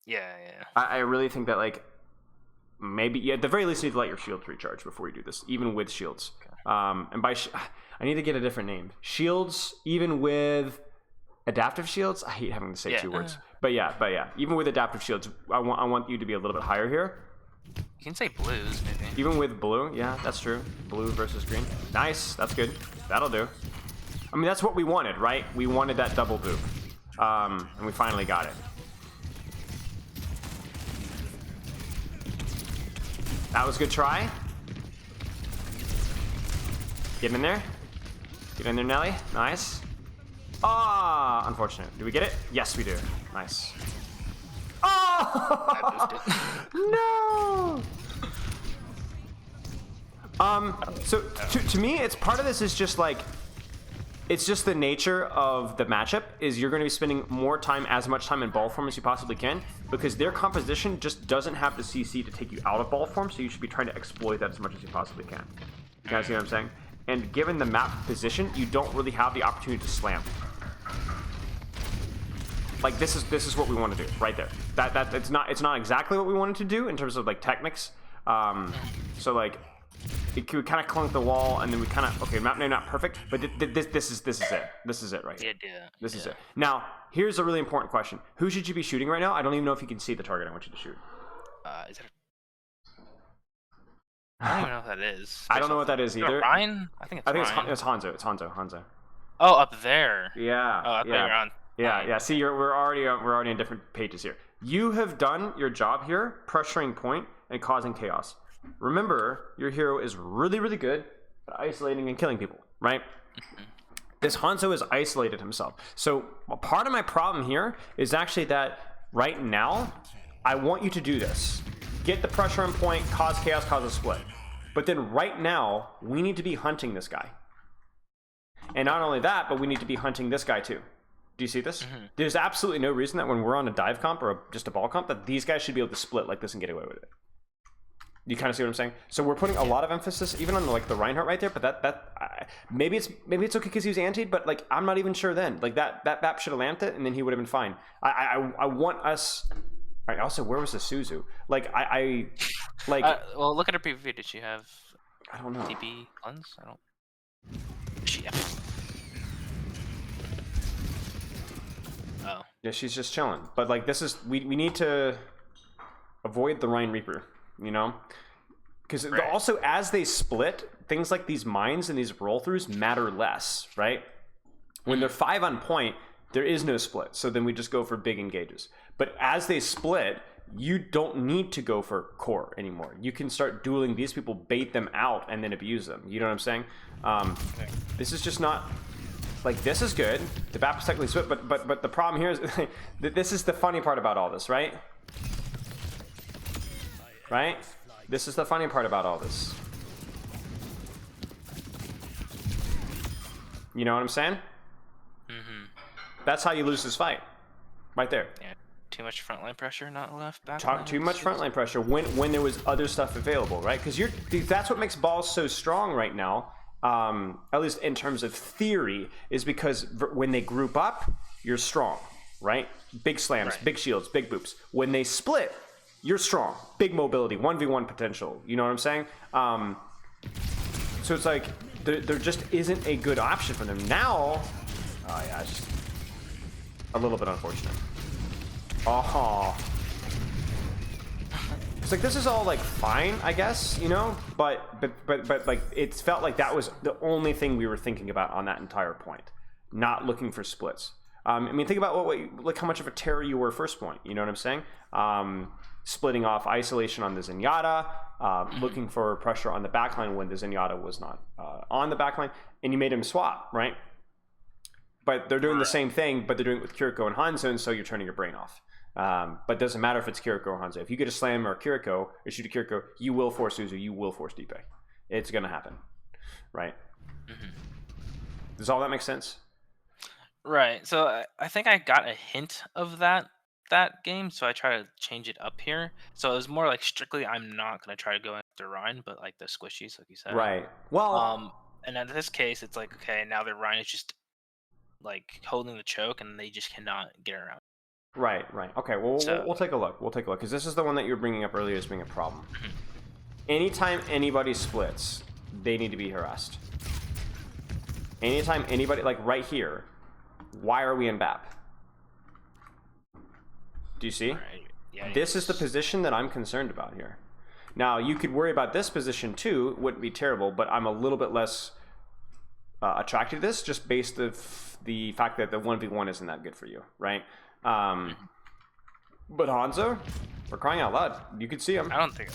Yeah. I really think that, like, maybe, at the very least, you need to let your shields recharge before you do this, even with shields. Okay. And by, I need to get a different name. Shields, even with adaptive shields. I hate having to say 2 words. But yeah, even with adaptive shields, I want you to be a little bit higher here. You can say blues, maybe. Even with blue, yeah, that's true. Blue versus green. Nice, that's good. That'll do. I mean, that's what we wanted, right? We wanted that double boop. And we finally got it. That was a good try. Get in there. Get in there, Nelly. Nice. Ah, unfortunate. Do we get it? Yes, we do. Nice. Oh! No! So to me, it's part of this is just like, it's just the nature of the matchup is you're going to be spending more time, as much time in ball form as you possibly can, because their composition just doesn't have the CC to take you out of ball form, so you should be trying to exploit that as much as you possibly can. You guys see what I'm saying? and given the map position, you don't really have the opportunity to slam. Like this is what we want to do right there. That it's not exactly what we wanted to do in terms of like techniques. So like it could kind of clunk the wall, and then we kind of map name not perfect, but this is it. This is it right here. Yeah. This is it. Now here's a really important question: who should you be shooting right now? I don't even know if you can see the target I want you to shoot. Is it? I don't even know what that is. I don't know what that is either. Ryan? I think it's Hanzo. It's Hanzo. Oh, up there. Yeah. Oh, I thought you were on. Yeah. See, we're already on different pages here. You have done your job here, pressuring point and causing chaos. Remember, your hero is really, really good at isolating and killing people, right? This Hanzo has isolated himself. So part of my problem here is actually that right now, I want you to do this. Get the pressure on point, cause chaos, cause a split. But then right now, we need to be hunting this guy. And not only that, but we need to be hunting this guy too. Do you see this? There's absolutely no reason that when we're on a dive comp or just a ball comp that these guys should be able to split like this and get away with it. You kind of see what I'm saying? So we're putting a lot of emphasis even on like the Reinhardt right there, but maybe it's okay because he was antied, but like I'm not even sure then. Like that map should have landed it and then he would have been fine. I want us. All right, also, where was the Suzu? Like well, look at her PvP. Did she have? I don't know. TP cleanse? I don't. She. Oh. Yeah, she's just chilling. But like this is we need to avoid the Rhine Reaper, you know? Because also as they split, things like these mines and these roll throughs matter less, right? When they're 5 on point, there is no split. So then we just go for big engages. But as they split, you don't need to go for core anymore. You can start dueling these people, bait them out, and then abuse them. You know what I'm saying? This is just not... Like, this is good. The map is technically split, but the problem here is that this is the funny part about all this, right? Right? This is the funny part about all this. You know what I'm saying? That's how you lose this fight. Right there. Yeah. Too much frontline pressure, not enough backline. Too much frontline pressure when there was other stuff available, right? Because that's what makes balls so strong right now. At least in terms of theory, is because when they group up, you're strong, right? Big slams, big shields, big boops. When they split, you're strong. Big mobility, 1v1 potential. You know what I'm saying? So it's like, there just isn't a good option for them. Now, oh yeah, it's just a little bit unfortunate. It's like this is all like fine, I guess, you know, but like it felt like that was the only thing we were thinking about on that entire point, not looking for splits. I mean, think about like how much of a terror you were first point. You know what I'm saying? Splitting off isolation on the Zenyatta, looking for pressure on the backline when the Zenyatta was not on the backline, and you made him swap, right? But they're doing the same thing, but they're doing it with Kiriko and Hanzo, and so you're turning your brain off. But it doesn't matter if it's Kiriko or Hanzo. If you get a slam or a Kiriko, or shoot a Kiriko, you will force Suzu, you will force Deepe. It's going to happen, right? Does all that make sense? Right. So I think I got a hint of that game, so I try to change it up here. So it was more like strictly I'm not going to try to go after Rhine, but like the squishies, like you said. Right. Well... and in this case, it's like, okay, now the Rhine is just like holding the choke, and they just cannot get around. Right. Okay, well, we'll take a look. We'll take a look, because this is the one that you were bringing up earlier as being a problem. Anytime anybody splits, they need to be harassed. Anytime anybody, like right here, why are we in BAP? Do you see? Right. Yeah, this is the position that I'm concerned about here. Now, you could worry about this position too, it wouldn't be terrible, but I'm a little bit less attracted to this, just based of the fact that the 1v1 isn't that good for you, right? But Hanzo, for crying out loud, you could see him. I don't think...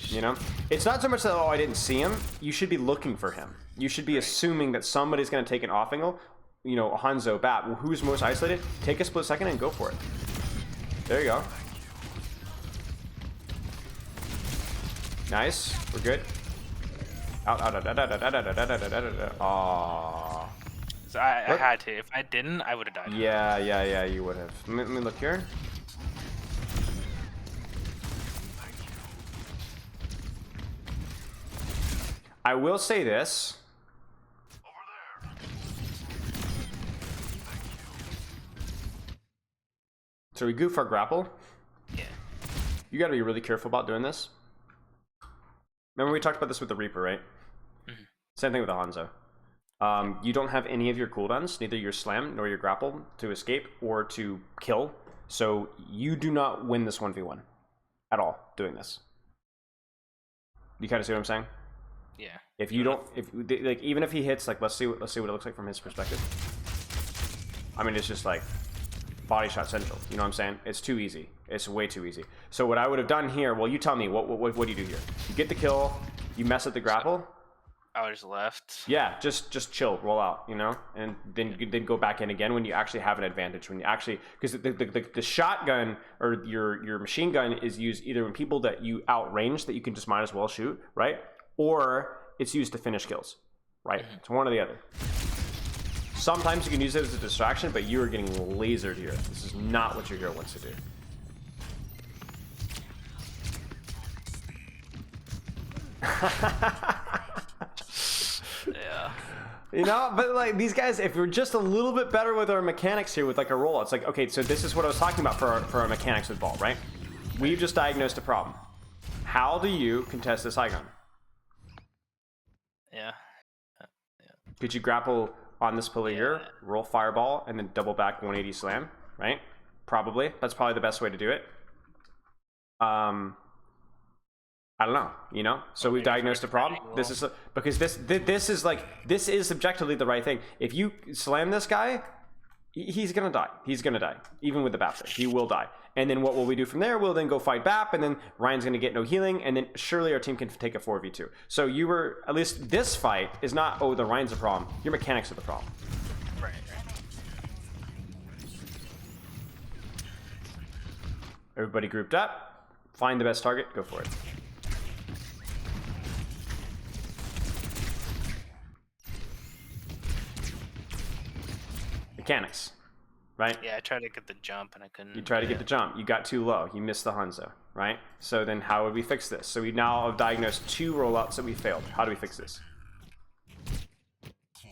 You know? It's not so much that, oh, I didn't see him. You should be looking for him. You should be assuming that somebody's going to take an off angle. You know, Hanzo, Bat, who's most isolated? Take a split second and go for it. There you go. Nice. We're good. Out. Aww. So I had to. If I didn't, I would have died. Yeah, you would have. Let me look here. I will say this. So we goof our grapple. Yeah. You got to be really careful about doing this. Remember we talked about this with the Reaper, right? Mm-hmm. Same thing with the Hanzo. You don't have any of your cooldowns, neither your slam nor your grapple, to escape or to kill. So you do not win this 1v1 at all doing this. You kind of see what I'm saying? Yeah. If you don't, like, even if he hits, like, let's see what it looks like from his perspective. I mean, it's just like body shot central. You know what I'm saying? It's too easy. It's way too easy. So what I would have done here, well, you tell me, what do you do here? You get the kill, you mess up the grapple. I was left. Yeah, just chill, roll out, you know, and then go back in again when you actually have an advantage. When you actually, because the shotgun or your machine gun is used either when people that you outrange that you can just might as well shoot, right? Or it's used to finish kills, right? It's one or the other. Sometimes you can use it as a distraction, but you are getting lasered here. This is not what your hero wants to do. Yeah. You know, but like these guys, if we're just a little bit better with our mechanics here with like a roll, it's like, okay, so this is what I was talking about for our mechanics with ball, right? We've just diagnosed a problem. How do you contest this high gun? Yeah. Could you grapple on this pillar here, roll fireball, and then double back 180 slam, right? Probably. That's probably the best way to do it. I don't know, you know? So we've diagnosed a problem. This is because this is subjectively the right thing. If you slam this guy, he's gonna die. He's gonna die. Even with the BAP, he will die. And then what will we do from there? We'll then go fight BAP, and then Ryan's gonna get no healing, and then surely our team can take a 4v2. So you were, at least this fight is not, oh, the Ryan's a problem. Your mechanics are the problem. Right. Everybody grouped up. Find the best target. Go for it. Mechanics, right? Yeah, I tried to get the jump and I couldn't. You tried to get the jump. You got too low. You missed the Hanzo, right? So then how would we fix this? So we now have diagnosed 2 rollouts that we failed. How do we fix this?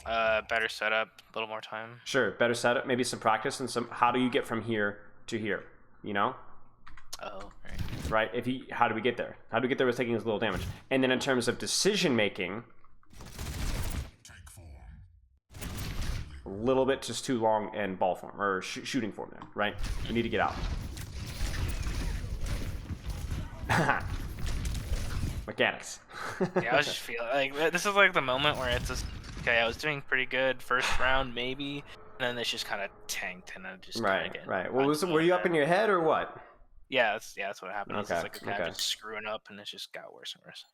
Better setup, a little more time. Sure, better setup, maybe some practice and some. How do you get from here to here? You know? Oh, right. Right? How do we get there? How do we get there with taking as little damage? And then in terms of decision making, a little bit just too long and ball form or shooting form now, right? We need to get out. Mechanics. Yeah, I was just feeling like this is like the moment where it's just okay. I was doing pretty good first round, maybe, and then it's just kind of tanked, and I just right. Well, were you up in your head or what? Yeah, that's what happened. Okay. It's like I'm just screwing up, and it just got worse and worse.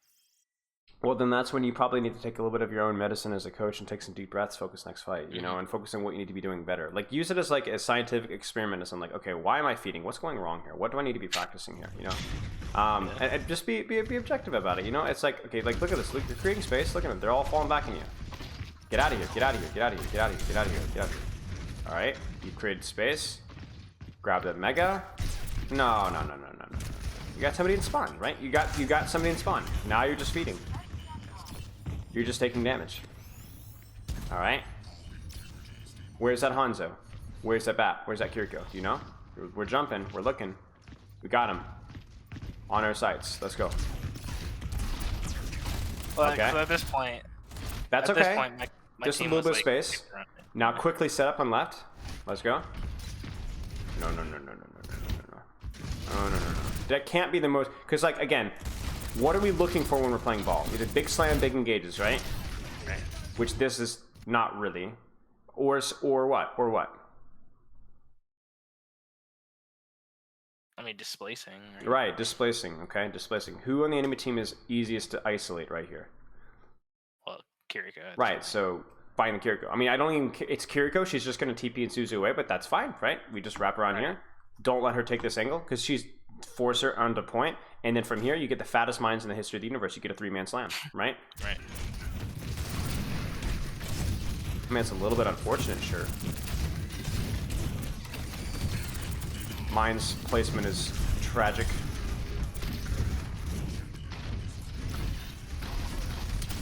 Well, then that's when you probably need to take a little bit of your own medicine as a coach and take some deep breaths, focus next fight, you know, and focus on what you need to be doing better. Like, use it as like a scientific experiment as I'm like, okay, why am I feeding? What's going wrong here? What do I need to be practicing here, you know? And just be objective about it, you know? It's like, okay, like, look at this. Look, you're creating space. Look at them. They're all falling back on you. Get out of here. Get out of here. Get out of here. Get out of here. Get out of here. Get out of here. All right. You created space. Grab that mega. No. You got somebody in spawn, right? You got somebody in spawn. Now you're just feeding. You're just taking damage. Alright. Where's that Hanzo? Where's that BAP? Where's that Kiriko? Do you know? We're jumping. We're looking. We got him. On our sights. Let's go. Well, okay. So at this point... That's okay. This point, my just a team little bit was, of like, space. Now quickly set up on left. Let's go. No. That can't be the most... Because, like, again... What are we looking for when we're playing ball? Either big slam, big engages, right? Right. Which this is not really. Or what? Or what? I mean, displacing. Right, displacing, okay? Displacing. Who on the enemy team is easiest to isolate right here? Well, Kiriko. Right, so find the Kiriko. I mean, I don't even... It's Kiriko. She's just going to TP and Suzu away, but that's fine, right? We just wrap around here. Don't let her take this angle, because she's... Force her onto point, and then from here you get the fattest minds in the history of the universe. You get a 3-man slam, right? Right. I mean, it's a little bit unfortunate, sure. Mine's placement is tragic.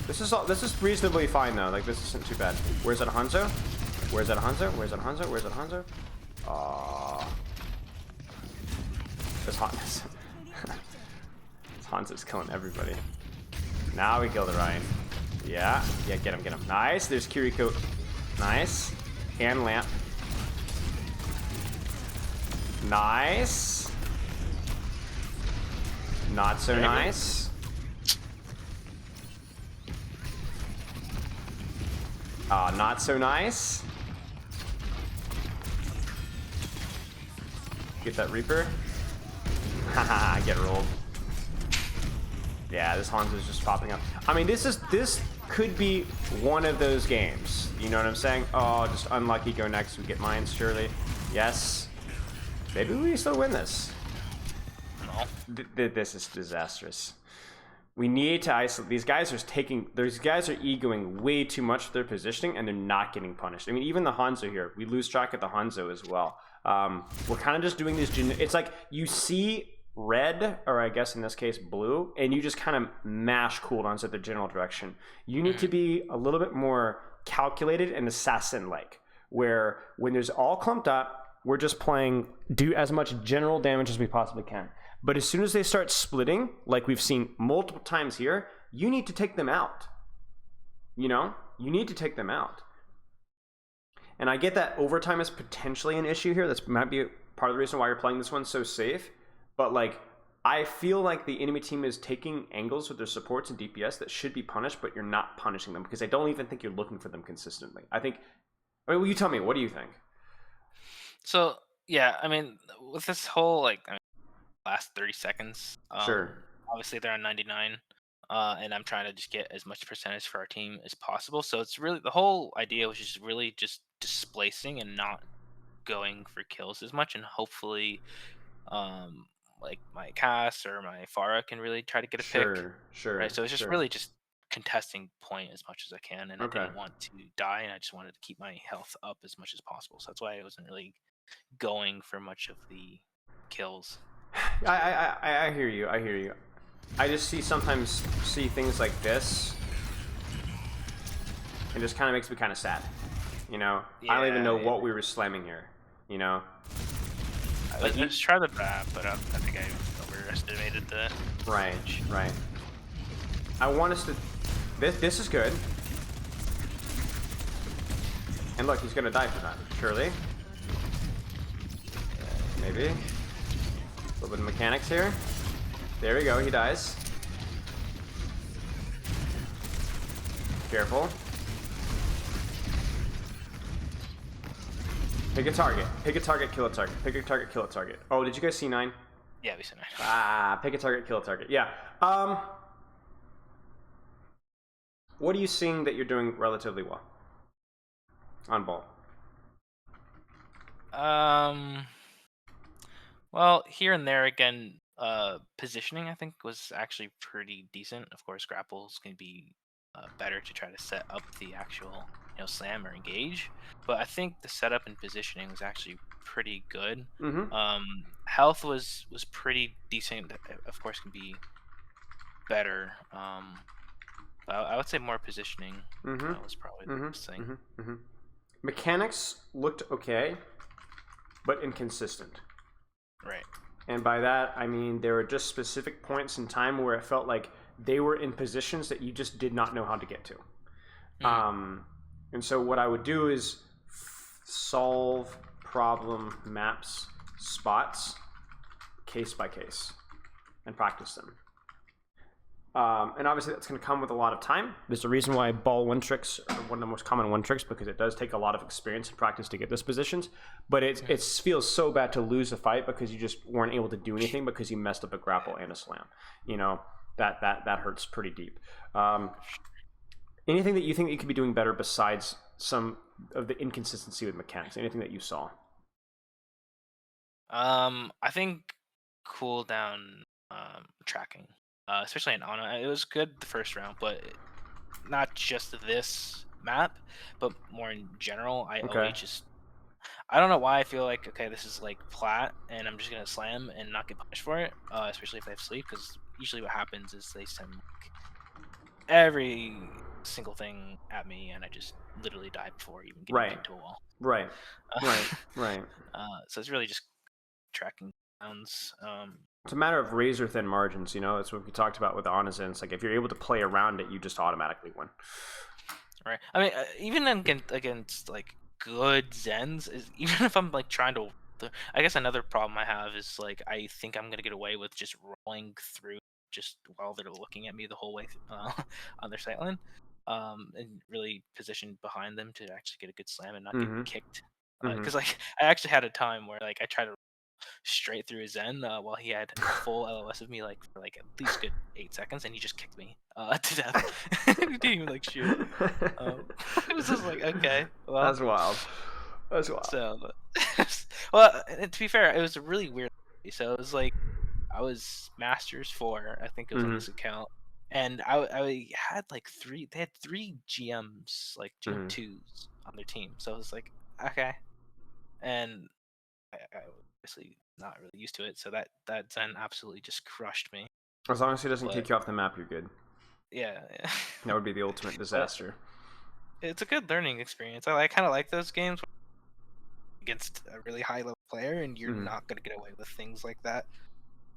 This is reasonably fine though. Like, this isn't too bad. Where's that Hanzo? Where's that Hanzo? Where's that Hanzo? Where's that Hanzo? this Hanzo. This Hanzo's killing everybody. Now we kill the Ryan. Yeah, get him. Nice, there's Kiriko. Nice. And Lamp. Nice. Not so nice. Not so nice. Get that Reaper. Haha, get rolled. Yeah, this Hanzo's just popping up. I mean, this could be one of those games. You know what I'm saying? Oh, just unlucky. Go next. We get mines, surely. Yes. Maybe we still win this. No. This is disastrous. We need to isolate. These guys are egoing way too much for their positioning, and they're not getting punished. I mean, even the Hanzo here, we lose track of the Hanzo as well. We're kind of just doing this. It's like you see red, or I guess in this case blue, and you just kind of mash cooldowns at the general direction. You need to be a little bit more calculated and assassin-like, where when there's all clumped up, we're just playing, do as much general damage as we possibly can. But as soon as they start splitting, like we've seen multiple times here, you need to take them out. You know? You need to take them out. And I get that overtime is potentially an issue here. That's might be part of the reason why you're playing this one so safe. But like, I feel like the enemy team is taking angles with their supports and DPS that should be punished, but you're not punishing them because I don't even think you're looking for them consistently. I mean, well, you tell me, what do you think? So yeah, I mean, with this whole last 30 seconds, Sure. obviously they're on 99, and I'm trying to just get as much percentage for our team as possible. So it's really, the whole idea was just really just displacing and not going for kills as much, and hopefully, like my Cass or my Pharah can really try to get a pick. Sure. Right. So it's just really just contesting point as much as I can, and Okay. I didn't want to die, and I just wanted to keep my health up as much as possible. So that's why I wasn't really going for much of the kills. I hear you. I just sometimes see things like this. It just kind of makes me kind of sad. You know, I don't even know what we were slamming here. You know, Let's try the BAP, but I think I overestimated the range. Right. I want us to. This is good. And look, he's gonna die for that. Surely. Maybe. A little bit of mechanics here. There we go, he dies. Careful. Pick a target, kill a target. Pick a target, kill a target. Oh, did you guys see 9? Yeah, we said 9. Pick a target, kill a target. Yeah. What are you seeing that you're doing relatively well? On ball. Well, here and there again, positioning I think was actually pretty decent. Of course, grapples can be better to try to set up the actual slam or engage, but I think the setup and positioning was actually pretty good. Health was pretty decent. Of course, can be better. I would say more positioning was probably the best thing. Mechanics looked okay, but inconsistent. Right. And by that, I mean there were just specific points in time where it felt like they were in positions that you just did not know how to get to. And so what I would do is solve problem maps, spots, case by case, and practice them. And obviously that's going to come with a lot of time. There's a reason why ball one tricks are one of the most common one tricks, because it does take a lot of experience and practice to get those positions. But it feels so bad to lose a fight because you just weren't able to do anything because you messed up a grapple and a slam. You know, that hurts pretty deep. Anything that you think that you could be doing better besides some of the inconsistency with mechanics? Anything that you saw? I think cooldown tracking. Especially in Ana, it was good the first round, but not just this map, but more in general. I always just, I don't know why I feel like, okay, this is like flat, and I'm just gonna slam and not get punished for it. Especially if I have sleep, because usually what happens is they send like every single thing at me, and I just literally die before even getting into a wall. Right. So it's really just tracking rounds. It's a matter of razor thin margins, you know. It's what we talked about with Ana Zen. It's like if you're able to play around it, you just automatically win. Right. I mean, even against like good Zens, is even if I'm like trying to, I guess another problem I have is like I think I'm gonna get away with just rolling through just while they're looking at me the whole way on their sideline, and really positioned behind them to actually get a good slam and not get Mm-hmm. kicked. Mm-hmm. Because like I actually had a time where like I tried to straight through his Zen while he had full LOS of me like for like at least good 8 seconds, and he just kicked me to death. He didn't even like shoot. Um, it was just like, okay, well, That's wild. That's wild. so, well, and to be fair, it was a really weird. So it was like I was Masters 4, I think it was on Mm-hmm. this account, and I had like three. They had three GMs, like GM Mm-hmm. twos on their team. So it was like, okay, and I was obviously not really used to it. So that Zen absolutely just crushed me. As long as he doesn't But kick you off the map, you're good. yeah. That would be the ultimate disaster. It's a good learning experience. I kind of like those games against a really high level player, and you're not going to get away with things like that.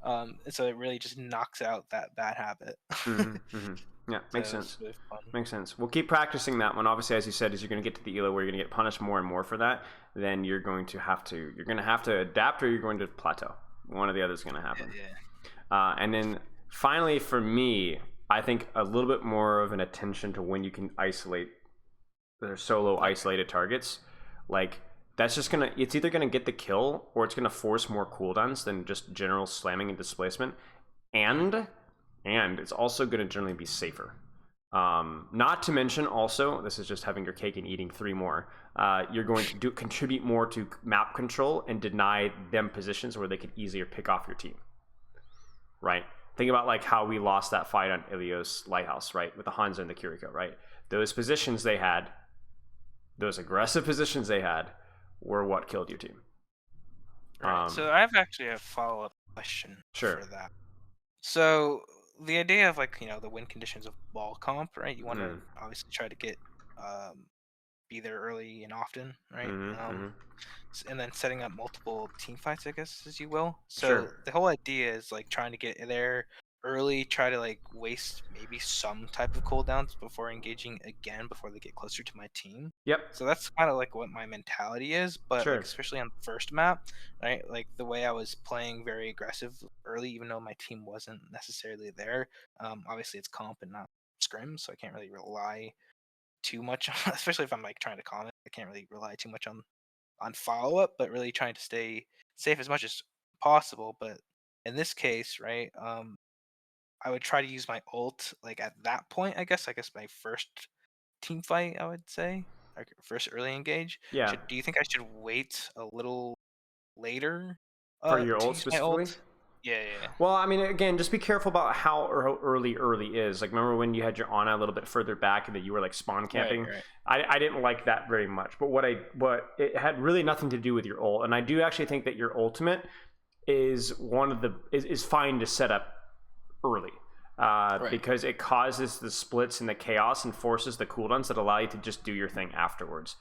And so it really just knocks out that bad habit. Yeah, makes So sense. it's really fun. Makes sense. We'll keep practicing that one. Obviously, as you said, as you're going to get to the elo where you're going to get punished more and more for that, then you're going to have to adapt, or you're going to plateau. One or the other is going to happen. Yeah. And then finally, for me, I think a little bit more of an attention to when you can isolate their solo isolated targets. Like that's just it's either gonna get the kill or it's gonna force more cooldowns than just general slamming and displacement, and it's also gonna generally be safer. Not to mention also, this is just having your cake and eating three more. You're going to contribute more to map control and deny them positions where they could easier pick off your team. Right? Think about like how we lost that fight on Ilios Lighthouse, right? With the Hanzo and the Kiriko, right? Those positions they had, those aggressive positions they had, were what killed your team. Right. So I have actually a follow-up question Sure. for that. So the idea of like the win conditions of ball comp, right? You want to obviously try to get be there early and often, right? And then setting up multiple team fights, I guess, as you will. So Sure. the whole idea is like trying to get there early, try to like waste maybe some type of cooldowns before engaging again before they get closer to my team. Yep. So that's kind of like what my mentality is, but Sure. like especially on the first map, right? Like the way I was playing very aggressive early, even though my team wasn't necessarily there. Obviously it's comp and not scrim, so I can't really rely too much on, especially if I'm like trying to comment. I can't really rely too much on follow up, but really trying to stay safe as much as possible. But in this case, right, I would try to use my ult like at that point. I guess my first team fight, I would say, like first early engage. Yeah. Do you think I should wait a little later For your to ult use my specifically? ult? Yeah. Well, I mean, again, just be careful about how early is. Like, remember when you had your Ana a little bit further back and that you were like spawn camping? Right. I didn't like that very much. But it had really nothing to do with your ult, and I do actually think that your ultimate is is fine to set up early. Because it causes the splits and the chaos and forces the cooldowns that allow you to just do your thing afterwards.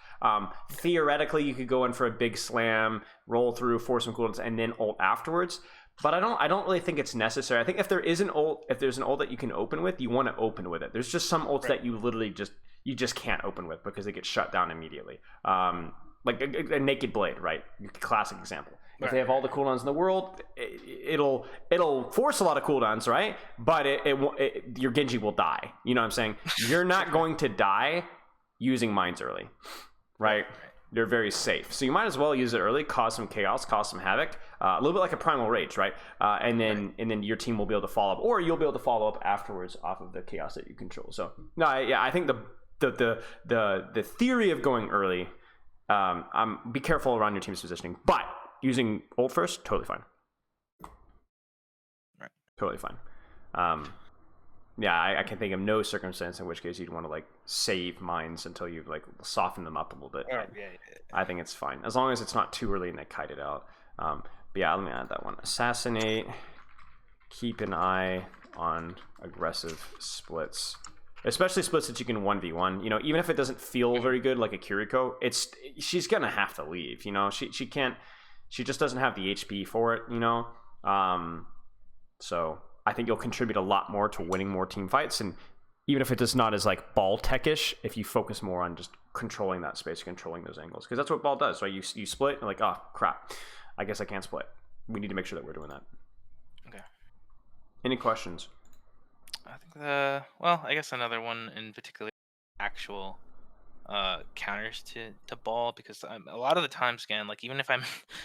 Theoretically, you could go in for a big slam, roll through, force some cooldowns, and then ult afterwards. But I don't really think it's necessary. I think if there's an ult that you can open with, you want to open with it. There's just some ults that you literally just can't open with because they get shut down immediately. Like a Naked Blade, right? Classic example. If they have all the cooldowns in the world, it'll force a lot of cooldowns, right? But your Genji will die. You know what I'm saying? You're not going to die using mines early, right? They're very safe. So you might as well use it early, cause some chaos, cause some havoc, a little bit like a Primal Rage, right? And then your team will be able to follow up, or you'll be able to follow up afterwards off of the chaos that you control. So no, I think the theory of going early, be careful around your team's positioning, but using ult first, totally fine. Right. Totally fine. I can think of no circumstance in which case you'd want to like save mines until you've like softened them up a little bit. I think it's fine as long as it's not too early and they kite it out. But yeah, let me add that one. Assassinate. Keep an eye on aggressive splits, especially splits that you can 1v1. You know, even if it doesn't feel very good, like a Kiriko, she's gonna have to leave. You know, she can't. She just doesn't have the HP for it, you know. So I think you'll contribute a lot more to winning more team fights, and even if it is not as like ball techish, if you focus more on just controlling that space, controlling those angles, because that's what ball does, right? You split, and like, oh crap, I guess I can't split. We need to make sure that we're doing that. Okay. Any questions? I think I guess another one in particular, actual counters to ball, because a lot of the times, again, like even if I'm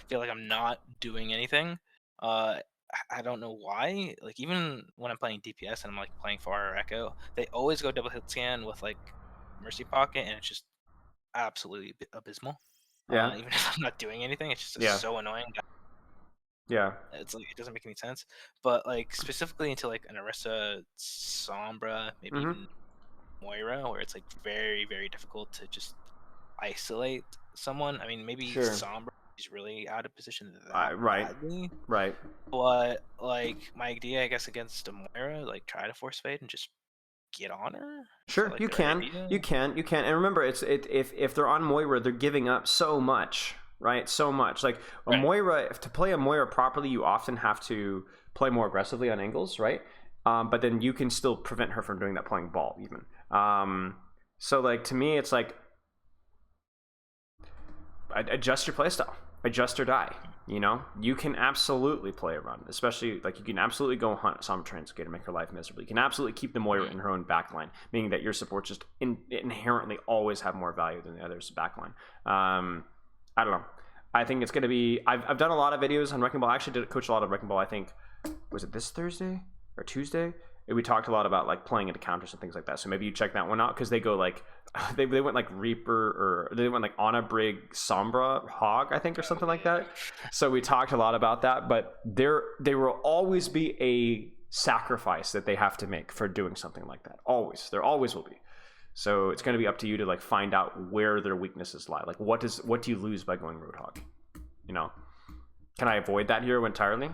feel like I'm not doing anything, I don't know why. Like even when I'm playing DPS and I'm like playing Far or Echo, they always go double hit scan with like Mercy Pocket, and it's just absolutely abysmal. Yeah. Even if I'm not doing anything, it's just Yeah. so annoying. Yeah. It's like it doesn't make any sense. But like specifically into like an Orisa, Sombra, maybe Mm-hmm. even Moira, where it's like very, very difficult to just isolate someone. I mean, maybe Sure. Sombra is really out of position that Right. badly. Right. But like my idea, I guess, against a Moira, like try to force fade and just get on her. Is that, Sure, like, you the right can. idea? You can. And remember, if they're on Moira, they're giving up so much, right? So much. Like a Right. Moira, to play a Moira properly, you often have to play more aggressively on angles, right? But then you can still prevent her from doing that playing ball, even. So like to me, it's like adjust your playstyle, adjust or die. You know, you can absolutely play around, especially like you can absolutely go hunt Sombra Translocator and make her life miserable. You can absolutely keep the Moira in her own backline, meaning that your supports just inherently always have more value than the other's backline. I don't know. I think it's going to be. I've done a lot of videos on Wrecking Ball. I actually did coach a lot of Wrecking Ball. I think was it this Thursday or Tuesday? We talked a lot about like playing into counters and things like that. So maybe you check that one out, because they go like they went like Reaper, or they went like Ana Brig Sombra Hog, I think, or something like that. So we talked a lot about that, but there will always be a sacrifice that they have to make for doing something like that. Always. There always will be. So it's going to be up to you to like find out where their weaknesses lie. Like what do you lose by going Roadhog? You know, can I avoid that hero entirely?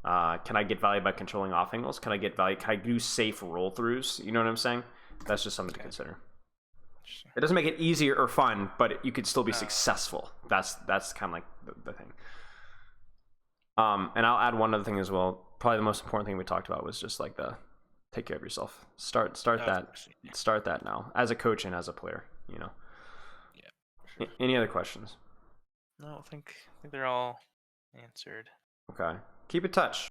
Can I get value by controlling off angles? Can I get value? Can I do safe roll throughs? You know what I'm saying? That's just something to consider. It doesn't make it easier or fun, but you could still be successful. That's kind of like the thing. And I'll add one other thing as well. Probably the most important thing we talked about was just like the take care of yourself. Start that now as a coach and as a player. You know. Yeah. Sure. Any other questions? No, I think they're all answered. Okay. Keep in touch.